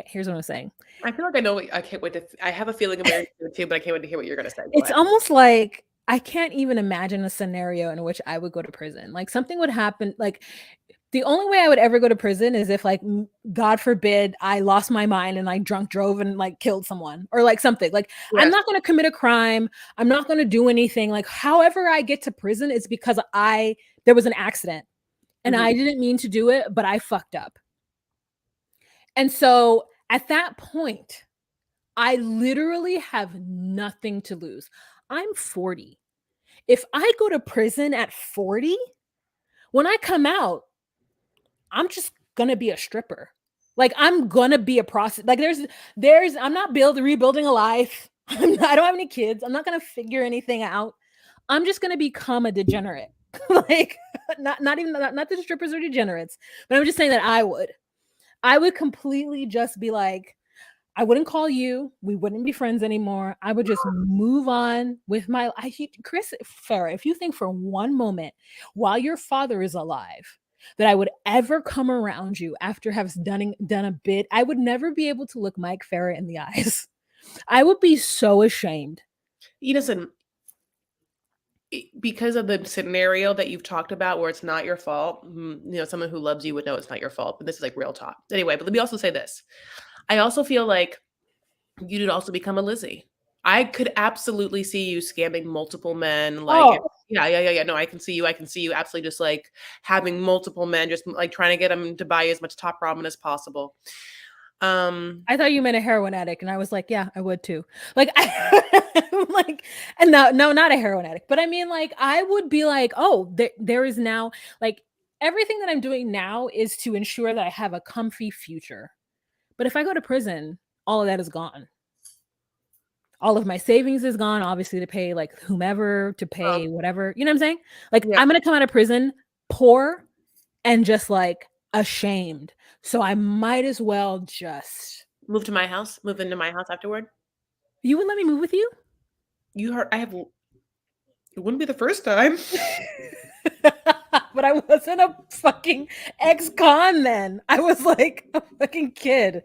here's what I'm saying. I feel like I know. I can't wait I have a feeling of it too, but I can't wait to hear what you're going to say. It's almost like I can't even imagine a scenario in which I would go to prison. Like something would happen. Like the only way I would ever go to prison is if like, God forbid, I lost my mind and like drunk drove and like killed someone or like something. Like yes. I'm not going to commit a crime. I'm not going to do anything. Like however I get to prison is because there was an accident and I didn't mean to do it, but I fucked up. And so at that point, I literally have nothing to lose. I'm 40. If I go to prison at 40, when I come out, I'm just gonna be a stripper. Like I'm gonna be a prostitute. Like I'm not rebuilding a life. I don't have any kids. I'm not gonna figure anything out. I'm just gonna become a degenerate. Like not that strippers are degenerates, but I'm just saying that I would completely just be like, I wouldn't call you. We wouldn't be friends anymore. I would just move on with my Chris Farah, if you think for one moment while your father is alive that I would ever come around you after have done a bit, I would never be able to look Mike Farah in the eyes. I would be so ashamed. Listen, because of the scenario that you've talked about where it's not your fault, someone who loves you would know it's not your fault, but this is like real talk. Anyway, but let me also say this. I also feel like you'd also become a Lizzie. I could absolutely see you scamming multiple men. Like, Oh, yeah. No, I can see you. I can see you absolutely just like having multiple men, just like trying to get them to buy you as much top ramen as possible. I thought you meant a heroin addict, and I was like, yeah, I would too. Like, like, and no, not a heroin addict, but I mean, like, I would be like, oh, there is now like everything that I'm doing now is to ensure that I have a comfy future. But if I go to prison, all of that is gone. All of my savings is gone, obviously, to pay like whomever, to pay whatever. You know what I'm saying? Like, yeah. I'm gonna come out of prison poor and just like ashamed. So I might as well just Move to my house, move into my house afterward. You would let me move with you? You heard, it wouldn't be the first time. But I wasn't a fucking ex-con then. I was like a fucking kid.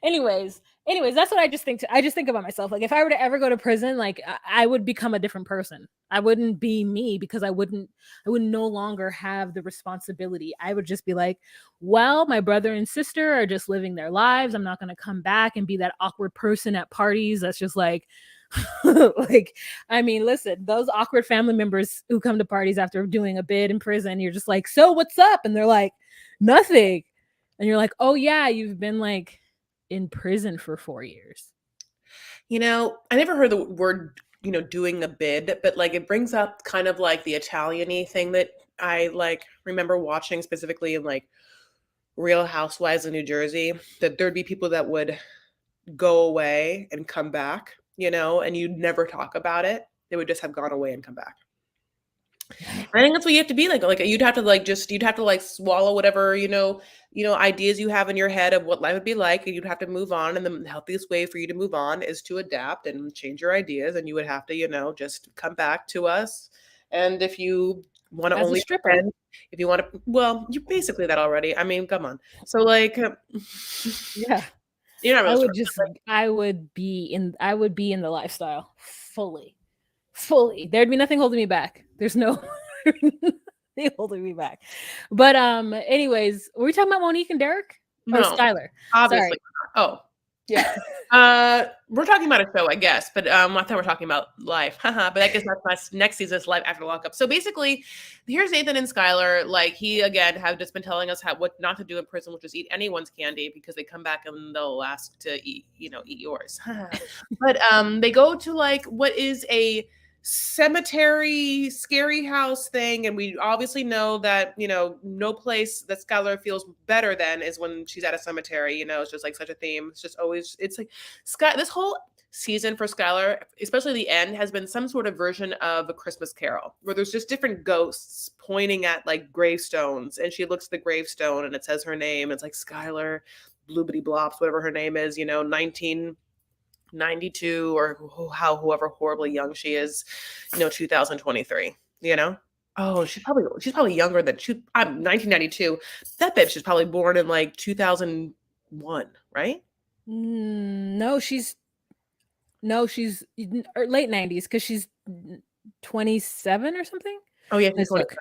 Anyways, that's what I just think. I just think about myself. Like if I were to ever go to prison, like I would become a different person. I wouldn't be me because I would no longer have the responsibility. I would just be like, well, my brother and sister are just living their lives. I'm not going to come back and be that awkward person at parties. That's just like, like, I mean, listen, those awkward family members who come to parties after doing a bid in prison, you're just like, so what's up? And they're like, nothing. And you're like, oh yeah, you've been like in prison for 4 years. I never heard the word, doing a bid, but like it brings up kind of like the Italian-y thing that I like remember watching specifically in like Real Housewives of New Jersey, that there'd be people that would go away and come back, and you'd never talk about it. They would just have gone away and come back. I think that's what you have to be like. Like you'd have to like swallow whatever, ideas you have in your head of what life would be like, and you'd have to move on. And the healthiest way for you to move on is to adapt and change your ideas. And you would have to, just come back to us. And if you want to As a only stripper. pretend, if you want to, well, you're basically that already. I mean, come on. So like, Yeah. you're not really I would be in the lifestyle fully. There'd be nothing holding me back. There's no nothing holding me back. But anyways, were we talking about Monique and Derek? Or no, Skylar? obviously. Sorry. Oh, yeah. We're talking about a show, I guess, but I thought we're talking about life. But I guess that's my next season's life after Lockup. So basically, here's Nathan and Skylar. Like he again have just been telling us what not to do in prison, which is eat anyone's candy because they come back and they'll ask to eat yours. But they go to like what is a cemetery scary house thing, and we obviously know that no place that Skylar feels better than is when she's at a cemetery. It's just like such a theme. It's just always, it's like this whole season for Skylar, especially the end, has been some sort of version of A Christmas Carol where there's just different ghosts pointing at like gravestones, and she looks at the gravestone and it says her name. It's like Skylar Bloobity Blops, whatever her name is, 1992 or however horribly young she is, 2023, oh, she's probably younger than I'm 1992. That bitch is probably born in like 2001, right? No, she's late 90s because she's 27 or something. Oh yeah, she's 27.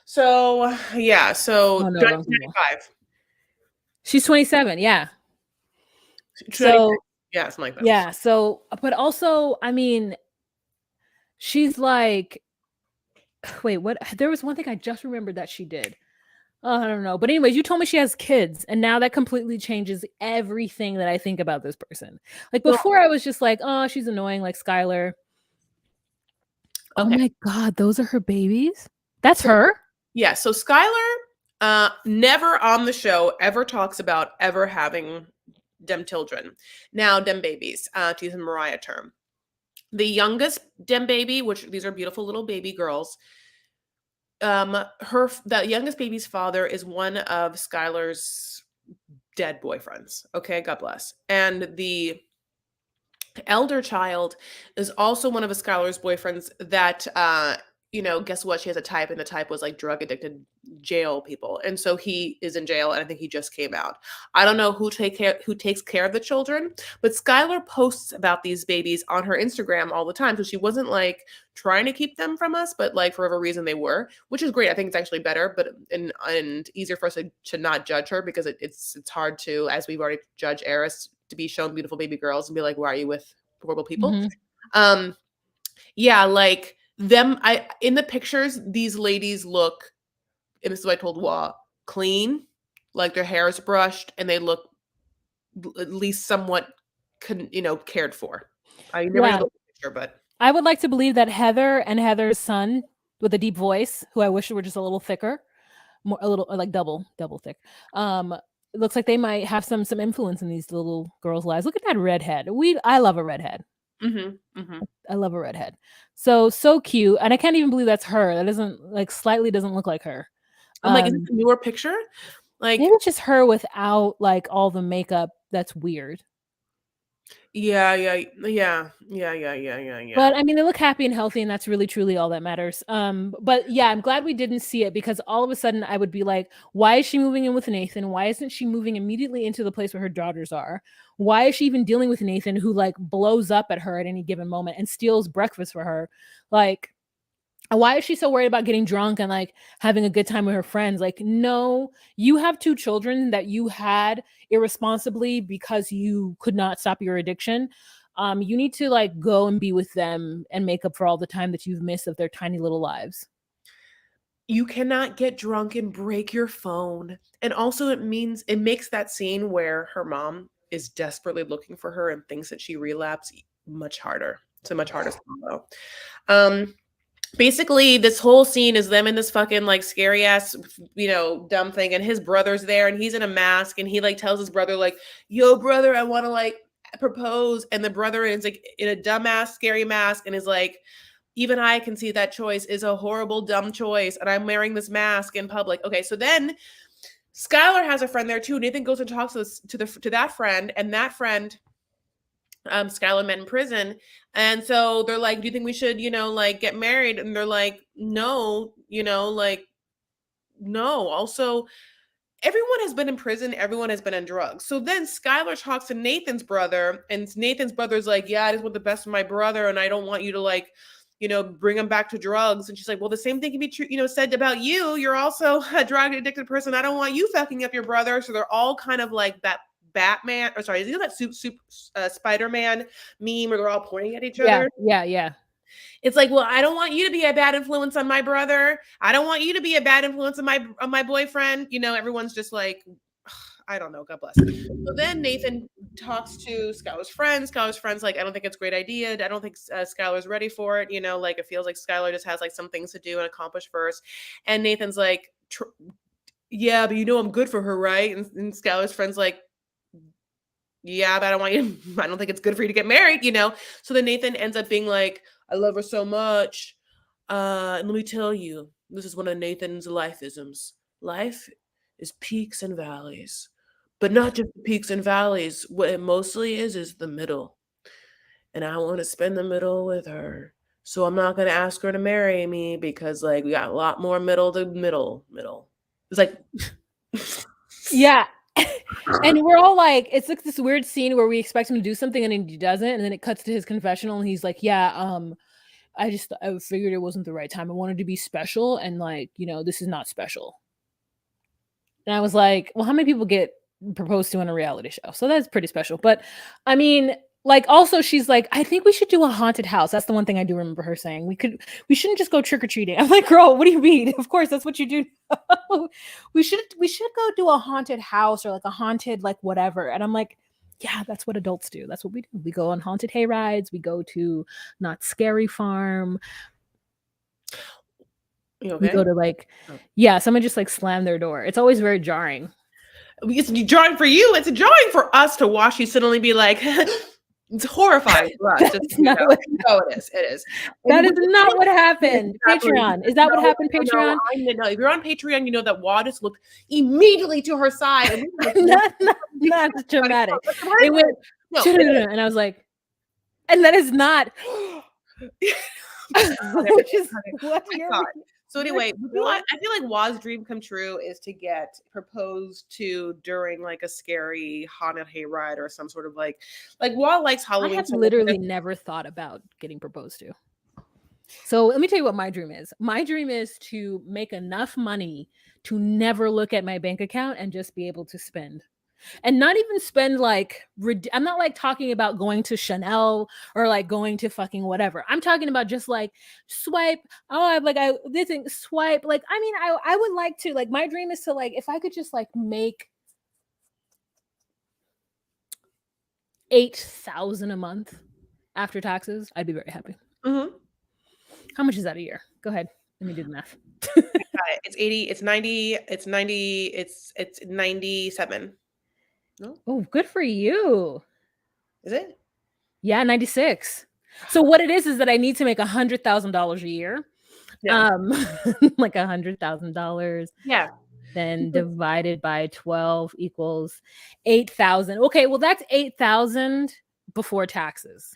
So yeah, so 1995. She's 27, yeah. So yeah, something like that. Yeah, so but also, I mean, she's like, wait, what? There was one thing I just remembered that she did. Oh, I don't know. But anyways, you told me she has kids, and now that completely changes everything that I think about this person. Like Well, before I was just like, "Oh, she's annoying," like Skylar. Oh okay. my god, those are her babies? That's So her? yeah, so Skylar never on the show ever talks about ever having dem children. Now dem babies, to use a Mariah term. The youngest dem baby, which these are beautiful little baby girls, the youngest baby's father is one of Skylar's dead boyfriends. Okay, God bless. And the elder child is also one of Skylar's boyfriends that guess what? She has a type, and the type was like drug addicted jail people. And so he is in jail, and I think he just came out. I don't know who takes care of the children, but Skylar posts about these babies on her Instagram all the time. So she wasn't like trying to keep them from us, but like for whatever reason they were, which is great. I think it's actually better, but and easier for us to not judge her, because it's hard to, as we've already judged Eris, to be shown beautiful baby girls and be like, why are you with horrible people? Mhm. Um, yeah, like them. I in the pictures, these ladies look, and this is what I told Wa, clean, like their hair is brushed, and they look at least somewhat, cared for. I never Yeah. look at the picture, but I would like to believe that Heather and Heather's son with a deep voice, who I wish were just a little thicker, more a little like double thick. Um, it looks like they might have some influence in these little girls' lives. Look at that redhead. I love a redhead. hmm. I love a redhead. So cute, and I can't even believe that's her. That doesn't like slightly doesn't look like her. I'm like, is this Um, a newer picture? Maybe Like, it's just her without like all the makeup. That's weird. yeah, yeah, yeah, yeah, yeah, yeah, yeah, yeah. But I mean, they look happy and healthy, and that's really truly all that matters. But yeah, I'm glad we didn't see it, because all of a sudden I would be like, why is she moving in with Nathan? Why isn't she moving immediately into the place where her daughters are? Why is she even dealing with Nathan, who like blows up at her at any given moment and steals breakfast for her? Like, why is she so worried about getting drunk and like having a good time with her friends? Like, no, you have two children that you had irresponsibly because you could not stop your addiction. You need to like go and be with them and make up for all the time that you've missed of their tiny little lives. You cannot get drunk and break your phone. And also it makes that scene where her mom is desperately looking for her and thinks that she relapsed much harder. It's a much harder swallow. Um Basically, this whole scene is them in this fucking like scary ass, dumb thing, and his brother's there, and he's in a mask, and he like tells his brother like, "Yo, brother, I want to like propose," and the brother is like in a dumbass scary mask, and is like, "Even I can see that choice is a horrible dumb choice, and I'm wearing this mask in public." Okay, so then Skylar has a friend there too. Nathan goes and talks to that friend, and that friend, Skylar met in prison. And so they're like, do you think we should, like get married? And they're like, no, like, no. Also, everyone has been in prison, everyone has been on drugs. So then Skylar talks to Nathan's brother, and Nathan's brother's like, yeah, I just want the best for my brother, and I don't want you to like, bring him back to drugs. And she's like, well, the same thing can be true, said about you. You're also a drug addicted person. I don't want you fucking up your brother. So they're all kind of like that Batman, or sorry, is it that Spider-Man meme where they're all pointing at each Yeah, other? yeah, yeah. It's like, well, I don't want you to be a bad influence on my brother. I don't want you to be a bad influence on my boyfriend. Everyone's just like, I don't know. God bless. So then Nathan talks to Skylar's friends. Skylar's friends like, I don't think it's a great idea. I don't think Skylar's ready for it. Like it feels like Skylar just has like some things to do and accomplish first. And Nathan's like, yeah, but I'm good for her, right? And Skylar's friends like, yeah, but I don't want you I don't think it's good for you to get married. So then Nathan ends up being like, I love her so much. And let me tell you, this is one of Nathan's lifeisms. Life is peaks and valleys, but not just the peaks and valleys. What it mostly is the middle. And I want to spend the middle with her. So I'm not going to ask her to marry me because like we got a lot more middle to middle. It's like Yeah. And we're all like, it's like this weird scene where we expect him to do something and then he doesn't, and then it cuts to his confessional and he's like, yeah, I figured it wasn't the right time. I wanted to be special, and like, this is not special. And I was like, well, how many people get proposed to in a reality show? So that's pretty special. But I mean, like, also, she's like, "I think we should do a haunted house." That's the one thing I do remember her saying. We shouldn't just go trick or treating. I'm like, "Girl, what do you mean? Of course, that's what you do." We should go do a haunted house or like a haunted like whatever. And I'm like, "Yeah, that's what adults do. That's what we do. We go on haunted hay rides. We go to Not Scary Farm. You We go okay? to like, Oh. yeah, someone just like slammed their door. It's always very jarring." It's jarring for you. It's jarring for us to watch you suddenly be like, it's horrifying for us. Just That's so you not know. what No, it is. It is. that And is we not what happened. exactly. Patreon. Is that what No, happened, no, Patreon? I know. If you're on Patreon, you know that Wadis looked immediately to her side, and we were like, "What?" Not dramatic. That's the It right went, word. No, it is. and I was like, and that is not, which is Honey, what I you're saw it. So you're anyway, we feel doing. like, I feel like Waz's dream come true is to get proposed to during like a scary haunted hayride or some sort of like Waz likes I Halloween have so much. literally never thought about getting proposed to. So let me tell you what my dream is. My dream is to make enough money to never look at my bank account and just be able to spend. And not even spend like I'm not like talking about going to Chanel or like going to fucking whatever. I'm talking about just like swipe. Oh, I like I this thing swipe. Like I mean, I would like to like my dream is to like if I could just like make 8,000 a month after taxes, I'd be very happy. Mhm. How much is that a year? Go ahead. Let me do the math. Got it. It's 80, it's 90, it's 90, it's 97. No? Oh, good for you. Is it? Yeah, 96. So what it is that I need to make $100,000 a year. Yeah. Like $100,000, Yeah. then divided by 12 equals 8,000. Okay, well that's 8,000 before taxes.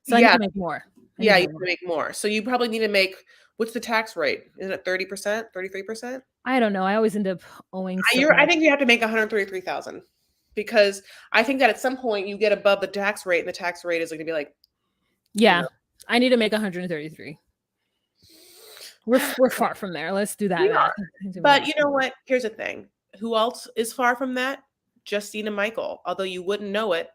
So I need Yeah. to make more. I need Yeah, to you make need more. to make more. So you probably need to make, what's the tax rate? Isn't it 30%, 33%? I don't know. I always end up owing so I much. think you have to make 133,000 because I think that at some point you get above the tax rate and the tax rate is going to be like, you Yeah, know. I need to make 133. We're far from there. Let's do that We math. are. But you know what? Here's the thing. Who else is far from that? Justine and Michael, although you wouldn't know it.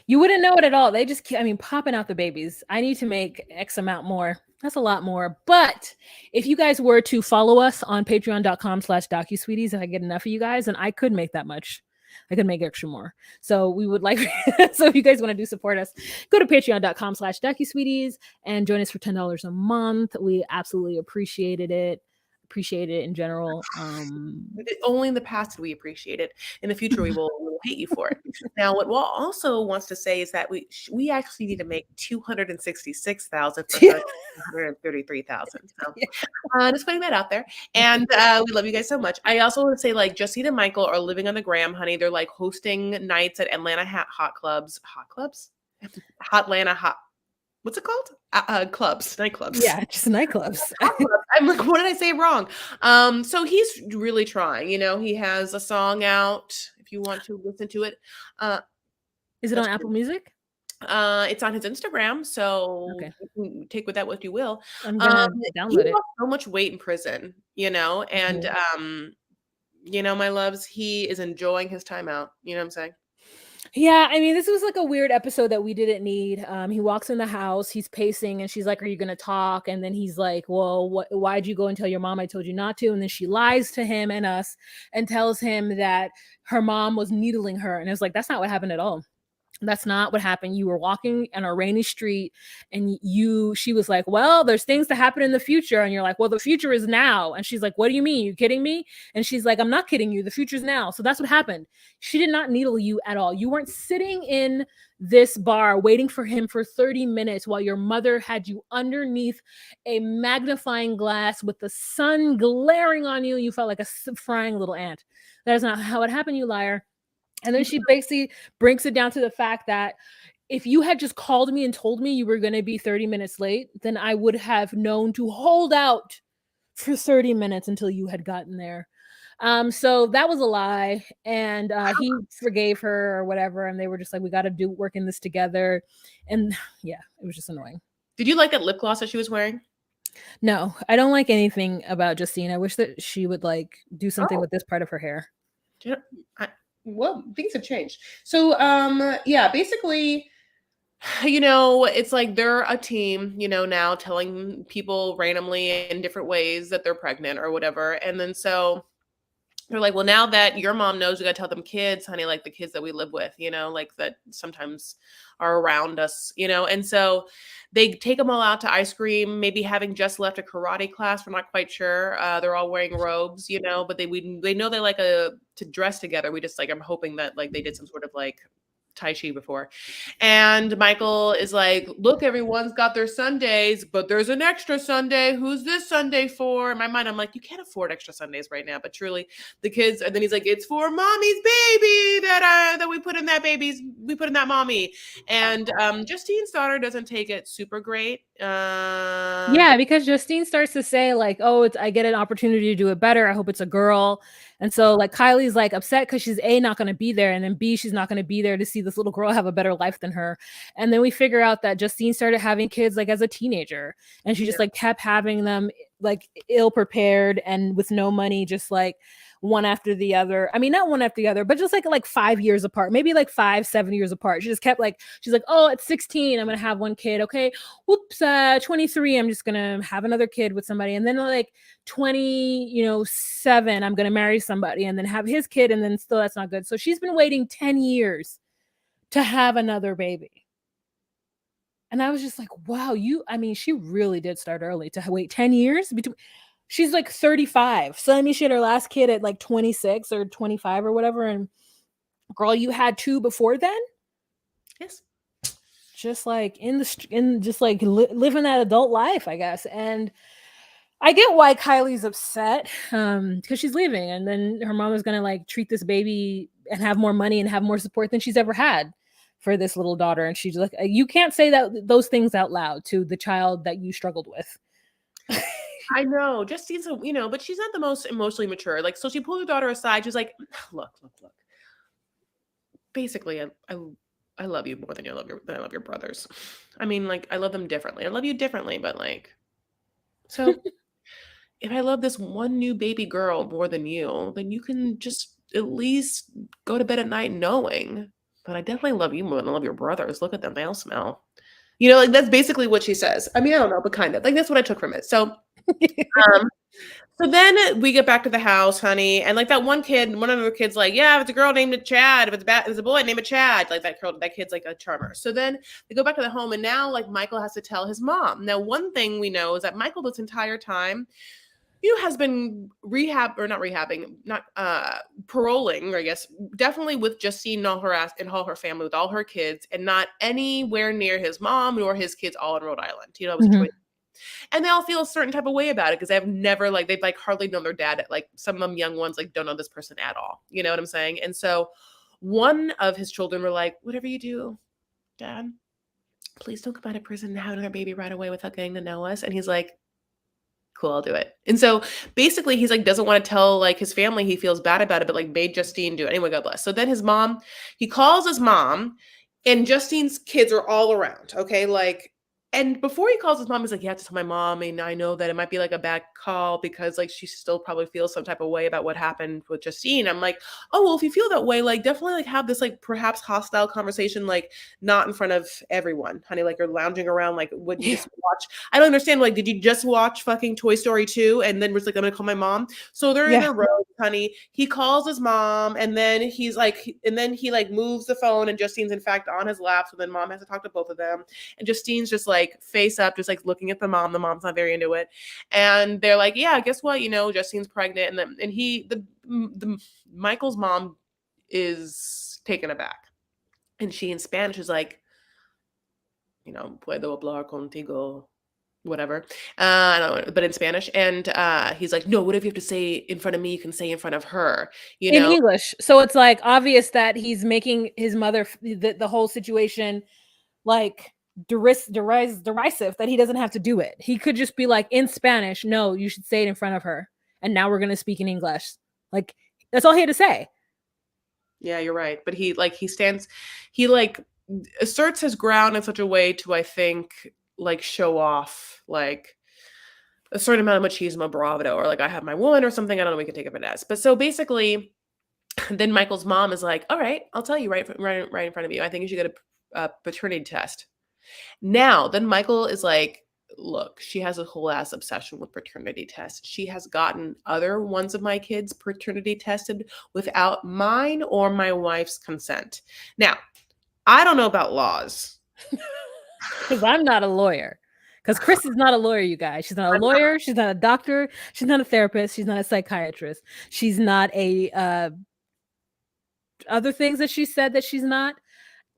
You wouldn't know it at all. They just keep, I mean, popping out the babies. I need to make X amount more. That's a lot more. But if you guys were to follow us on patreon.com/docusweeties, if I get enough of you guys, and I could make that much. I could make extra more. So we would like, so if you guys want to do support us, go to patreon.com/docusweeties and join us for $10 a month. We absolutely appreciated it. Appreciate it in general. Only in the past did we appreciate it. In the future, we will hate you for it. Now, what Walt also wants to say is that we actually need to make 266,000 for 133,000. So just putting that out there. And we love you guys so much. I also want to say, like, Justine and Michael are living on the gram, honey. They're like hosting nights at Atlanta hot clubs. Hot clubs? Hotlanta hot. What's it called? Clubs, nightclubs. Yeah, just nightclubs. I'm like, what did I say wrong? So he's really trying. He has a song out. If you want to listen to it, Is it on Apple Music? it's on his Instagram. So Okay. you can take with that what you will. I'm gonna He download it. lost so much weight in prison, and my loves, he is enjoying his time out. You know what I'm saying? Yeah, I mean, this was like a weird episode that we didn't need. He walks in the house, he's pacing, and she's like, "Are you gonna talk?" And then he's like, "Well, why'd you go and tell your mom I told you not to?" And then she lies to him and us and tells him that her mom was needling her. And it was like, that's not what happened at all. That's not what happened. You were walking on a rainy street and she was like, "Well, there's things to happen in the future." And you're like, "Well, the future is now." And she's like, "What do you mean? You kidding me?" And she's like, "I'm not kidding you. The future's now." So that's what happened. She did not needle you at all. You weren't sitting in this bar waiting for him for 30 minutes while your mother had you underneath a magnifying glass with the sun glaring on you. You felt like a frying little ant. That is not how it happened, you liar. And then she basically breaks it down to the fact that if you had just called me and told me you were going to be 30 minutes late, then I would have known to hold out for 30 minutes until you had gotten there. So that was a lie. And he forgave her or whatever. And they were just like, we got to do work in this together. And yeah, it was just annoying. Did you like that lip gloss that she was wearing? No, I don't like anything about Justine. I wish that she would like do something with this part of her hair. well, things have changed. So, yeah, basically, it's like they're a team, now telling people randomly in different ways that they're pregnant or whatever. And then so they're like, well, now that your mom knows, we got to tell them kids, honey, like the kids that we live with, like that sometimes are around us, And so they take them all out to ice cream, maybe having just left a karate class. We're not quite sure. They're all wearing robes, but they know they like to dress together. We just like, I'm hoping that like they did some sort of like Tai Chi before. And Michael is like, look, everyone's got their Sundays, but there's an extra Sunday. Who's this Sunday for? In my mind, I'm like, you can't afford extra Sundays right now. But truly, the kids, and then he's like, it's for mommy's baby that we put in that mommy. And Justine's daughter doesn't take it super great. Yeah, because Justine starts to say like, "Oh, I get an opportunity to do it better. I hope it's a girl." And so like Kylie's like upset because she's A, not going to be there, and then B, she's not going to be there to see this little girl have a better life than her. And then we figure out that Justine started having kids like as a teenager, and she just like kept having them like ill prepared and with no money, just like one after the other. I mean, not one after the other, but just like 5 years apart, maybe like 5-7 years apart. She just kept like, she's like, oh, at 16, I'm gonna have one kid. Okay, whoops, 23, I'm just gonna have another kid with somebody, and then like 27, I'm gonna marry somebody and then have his kid, and then still that's not good. So she's been waiting 10 years to have another baby. And I was just like, wow, she really did start early to wait 10 years between. She's like 35. So I mean, she had her last kid at like 26 or 25 or whatever. And girl, you had two before then? Yes. Just like living that adult life, I guess. And I get why Kylie's upset, because she's leaving, and then her mom is gonna like treat this baby and have more money and have more support than she's ever had for this little daughter. And she's like, you can't say those things out loud to the child that you struggled with. I know, Justine's but she's not the most emotionally mature. Like, so she pulled her daughter aside. She's like, look. Basically, I love you more than I love your brothers. I mean, like, I love them differently. I love you differently, but like, so if I love this one new baby girl more than you, then you can just at least go to bed at night knowing that I definitely love you more than I love your brothers. Look at them, they all smell. Like that's basically what she says. I mean, I don't know, but kind of like that's what I took from it. So, so then we get back to the house, honey, and like that one of the kids, like, yeah, if it's a girl, named it Chad. If it's a boy, name it Chad. Like that kid's like a charmer. So then they go back to the home, and now like Michael has to tell his mom. Now, one thing we know is that Michael this entire time, has been paroling, I guess, definitely with Justine and all her family, with all her kids, and not anywhere near his mom nor his kids, all in Rhode Island. It was a choice. And they all feel a certain type of way about it because they've like hardly known their dad. Like some of them young ones like don't know this person at all. You know what I'm saying? And so one of his children were like, whatever you do, Dad, please don't come out of prison and have another baby right away without getting to know us. And he's like, cool, I'll do it. And so basically he's like, doesn't want to tell like his family, he feels bad about it, but like made Justine do it. Anyway, God bless. So then he calls his mom, and Justine's kids are all around. Okay. Like, and before he calls his mom, he's like, you have to tell my mom. And I know that it might be like a bad call because like she still probably feels some type of way about what happened with Justine. I'm like, oh, well, if you feel that way, like definitely like have this like perhaps hostile conversation, like not in front of everyone, honey. Like you're lounging around, like what you just watch. I don't understand. Like, did you just watch fucking Toy Story 2 and then was like, I'm gonna call my mom? So they're in their room, honey. He calls his mom, and then he like moves the phone, and Justine's in fact on his lap. So then mom has to talk to both of them, and Justine's just like face up, just like looking at the mom. The mom's not very into it, and they're like, yeah, guess what, Justine's pregnant. And the Michael's mom is taken aback, and she in Spanish is like, puedo hablar contigo, whatever, I don't know, but in Spanish. And he's like, no, whatever you have to say in front of me, you can say in front of her, in English. So it's like obvious that he's making his mother the whole situation like derisive, that he doesn't have to do it. He could just be like, in Spanish, no, you should say it in front of her, and now we're gonna speak in English. Like that's all he had to say. Yeah, you're right. But he asserts his ground in such a way to, I think, like show off like a certain amount of machismo, bravado, or like I have my woman or something. I don't know, we can take it as. But so basically Then Michael's mom is like, all right, I'll tell you right in front of you. I think you should get a paternity test. Now, then Michael is like, look, she has a whole ass obsession with paternity tests. She has gotten other ones of my kids paternity tested without mine or my wife's consent. Now, I don't know about laws. Because I'm not a lawyer. Because Chris is not a lawyer, you guys. She's not a I'm not. lawyer. She's not a doctor. She's not a therapist. She's not a psychiatrist. She's not a other things that she said that she's not.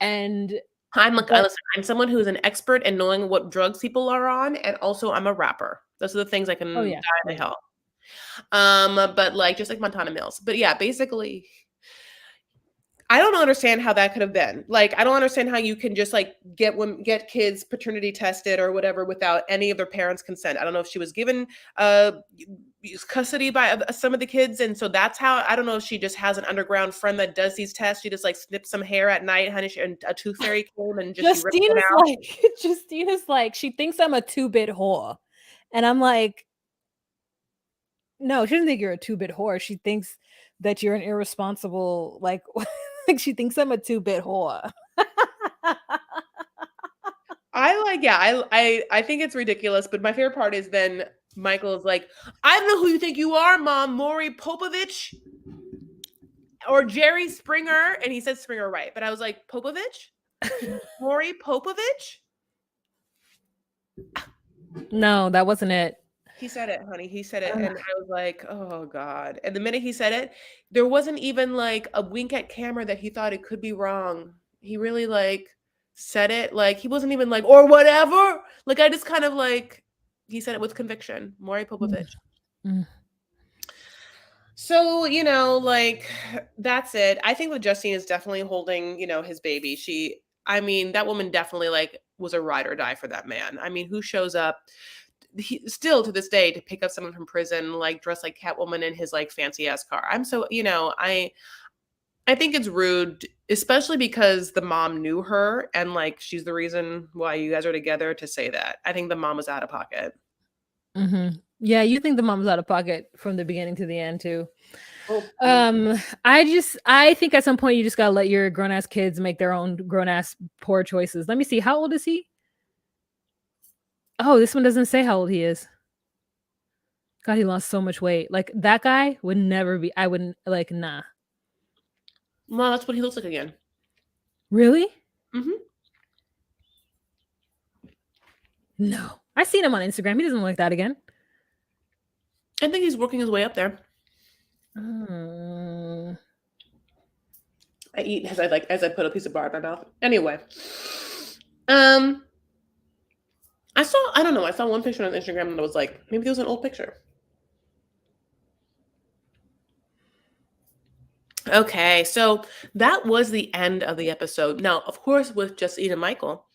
And but Listen, I'm someone who is an expert in knowing what drugs people are on, and also I'm a rapper. Those are the things I oh can yeah, die oh in the yeah. hell. But like just like Montana Mills. But yeah, basically, I don't understand how that could have been. Like, I don't understand how you can just like get kids paternity tested or whatever without any of their parents' consent. I don't know if she was given custody by some of the kids, and so that's how. I don't know if she just has an underground friend that does these tests. She just like snips some hair at night, honey, and a tooth fairy came and just she rips it Justina's out. like, Justina's like, she thinks I'm a two-bit whore. And I'm like, no, she doesn't think you're a two-bit whore. She thinks that you're an irresponsible, like, like she thinks I'm a two-bit whore. I think it's ridiculous, but my favorite part is then Michael is like, I don't know who you think you are, Mom, Maury Popovich or Jerry Springer, and he said Springer right, but I was like, Popovich, Maury Popovich. No, that wasn't it. He said it, honey. He said it, and I was like, oh god. And the minute he said it, there wasn't even like a wink at camera that he thought it could be wrong. He really like said it, like he wasn't even like or whatever. Like I just kind of like he said it with conviction. Maury Popovich. Mm. So, like that's it. I think that Justine is definitely holding, his baby. I mean, that woman definitely like was a ride or die for that man. I mean, who shows up still to this day to pick up someone from prison, like dressed like Catwoman in his like fancy ass car? I'm so, I think it's rude, especially because the mom knew her and like she's the reason why you guys are together to say that. I think the mom was out of pocket. Mhm. Yeah, you think the mom's out of pocket from the beginning to the end too. Oh, I think at some point you just gotta let your grown ass kids make their own grown ass poor choices. Let me see. How old is he? Oh, this one doesn't say how old he is. God, he lost so much weight. Like that guy would never be. I wouldn't like. Nah. well, that's what he looks like again. Really? Hmm. No. I seen him on Instagram. He doesn't look like that again. I think he's working his way up there. Mm. I eat as I put a piece of bar in my mouth. Anyway, um, I don't know. I saw one picture on Instagram and I was like, maybe it was an old picture. Okay, so that was the end of the episode. Now, of course, with Justine and Michael,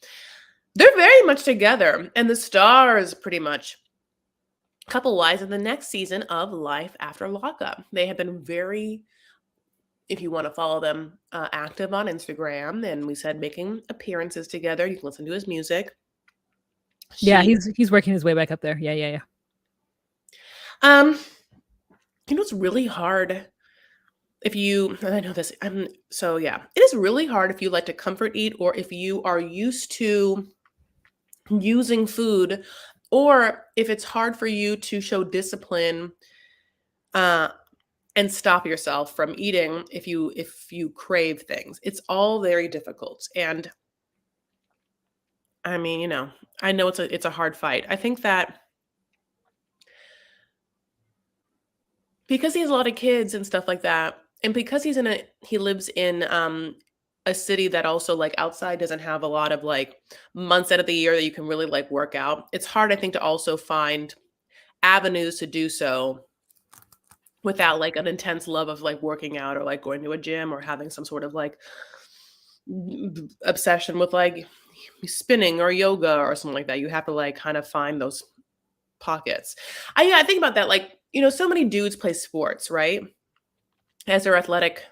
they're very much together, and the stars pretty much couple wise in the next season of Life After Lockup. They have been very, if you want to follow them, active on Instagram, and we said making appearances together. You can listen to his music. Yeah, She, he's working his way back up there. Yeah. um, it's really hard if you. And I know this. So yeah, it is really hard if you like to comfort eat or if you are used to using food, or if it's hard for you to show discipline. And stop yourself from eating if you crave things. It's all very difficult. And I mean, I know it's a hard fight. I think that because he has a lot of kids and stuff like that, and because he lives in a city that also like outside doesn't have a lot of like months out of the year that you can really like work out. It's hard, I think, to also find avenues to do so without like an intense love of like working out or like going to a gym or having some sort of like obsession with like spinning or yoga or something like that. You have to like kind of find those pockets. I think about that. Like, so many dudes play sports, right? As their athletic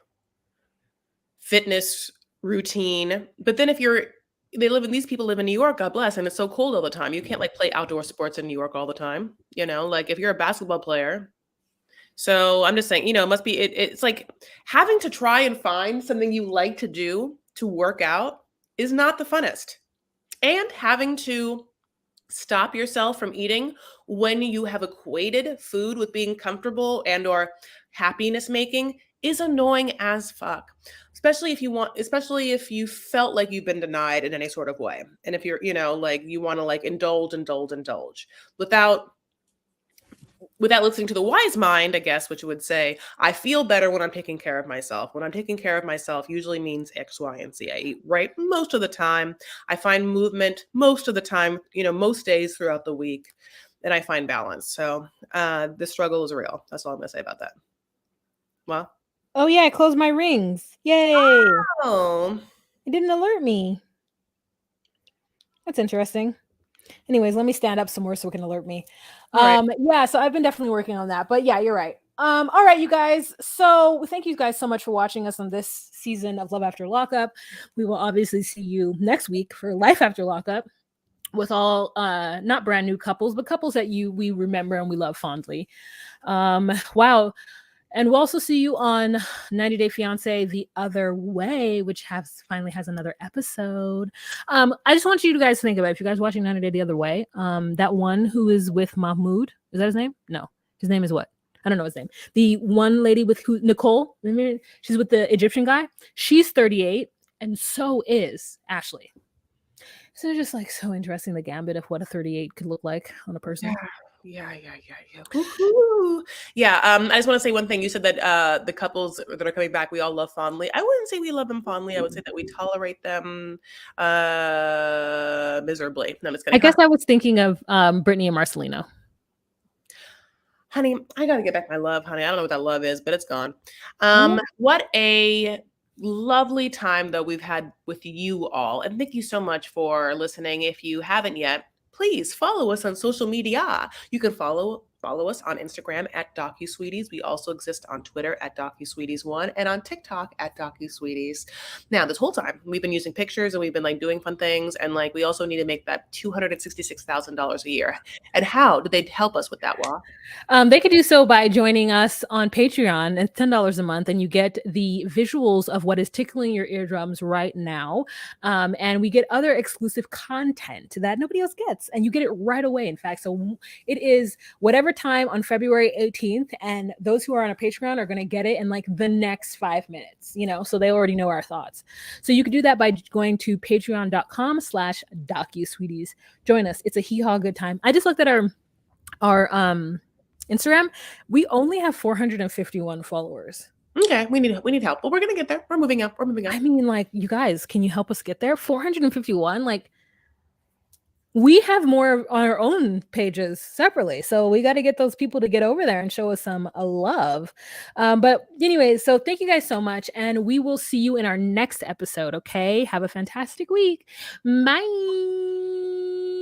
fitness routine. But then these people live in New York, God bless, and it's so cold all the time. You can't like play outdoor sports in New York all the time. Like if you're a basketball player, So I'm just saying, it must be it's like having to try and find something you like to do to work out is not the funnest. And having to stop yourself from eating when you have equated food with being comfortable and or happiness making is annoying as fuck. Especially if you felt like you've been denied in any sort of way. And if you're, like you want to like indulge without listening to the wise mind, I guess, which would say, I feel better when I'm taking care of myself. When I'm taking care of myself usually means X, Y, and Z. I eat right most of the time. I find movement most of the time, most days throughout the week, and I find balance. So the struggle is real. That's all I'm going to say about that. Well. Oh yeah, I closed my rings. Yay. Oh. It didn't alert me. That's interesting. Anyways, let me stand up some more so it can alert me. Right. Yeah, so I've been definitely working on that. But yeah, you're right. All right, you guys. So thank you guys so much for watching us on this season of Love After Lockup. We will obviously see you next week for Life After Lockup with all not brand new couples, but couples that we remember and we love fondly. Wow. And we'll also see you on 90 Day Fiance The Other Way, which finally has another episode. I just want you guys to think about it. If you guys watching 90 Day The Other Way, that one who is with Mahmoud, is that his name? No. His name is what? I don't know his name. The one lady with Nicole, she's with the Egyptian guy. She's 38, and so is Ashley. So it's just like so interesting, the gambit of what a 38 could look like on a person. Yeah. Woo-hoo. Yeah. I just want to say one thing. You said that the couples that are coming back, we all love fondly. I wouldn't say we love them fondly. I would say that we tolerate them miserably. No, I'm just kidding. I guess I was thinking of Brittany and Marcelino. Honey, I gotta get back my love, honey. I don't know what that love is, but it's gone. What a lovely time though we've had with you all, and thank you so much for listening. If you haven't yet, please follow us on social media. You can follow us on Instagram at DocuSweeties. We also exist on Twitter at DocuSweeties1 and on TikTok at DocuSweeties. Now, this whole time we've been using pictures and we've been like doing fun things, and like we also need to make that $266,000 a year. And how did they help us with that, Wa? They could do so by joining us on Patreon. It's $10 a month, and you get the visuals of what is tickling your eardrums right now. And we get other exclusive content that nobody else gets, and you get it right away. In fact, so it is whatever time on February 18th, and those who are on a Patreon are going to get it in like the next 5 minutes, so they already know our thoughts. So you can do that by going to patreon.com/DocuSweeties. Join us. It's a hee-haw good time. I just looked at our Instagram. We only have 451 followers. Okay, we need help, but we're gonna get there. We're moving up. I mean, like, you guys, can you help us get there? 451. Like, we have more on our own pages separately, so we got to get those people to get over there and show us some love. But anyways, so thank you guys so much, and we will see you in our next episode. Okay, have a fantastic week. Bye.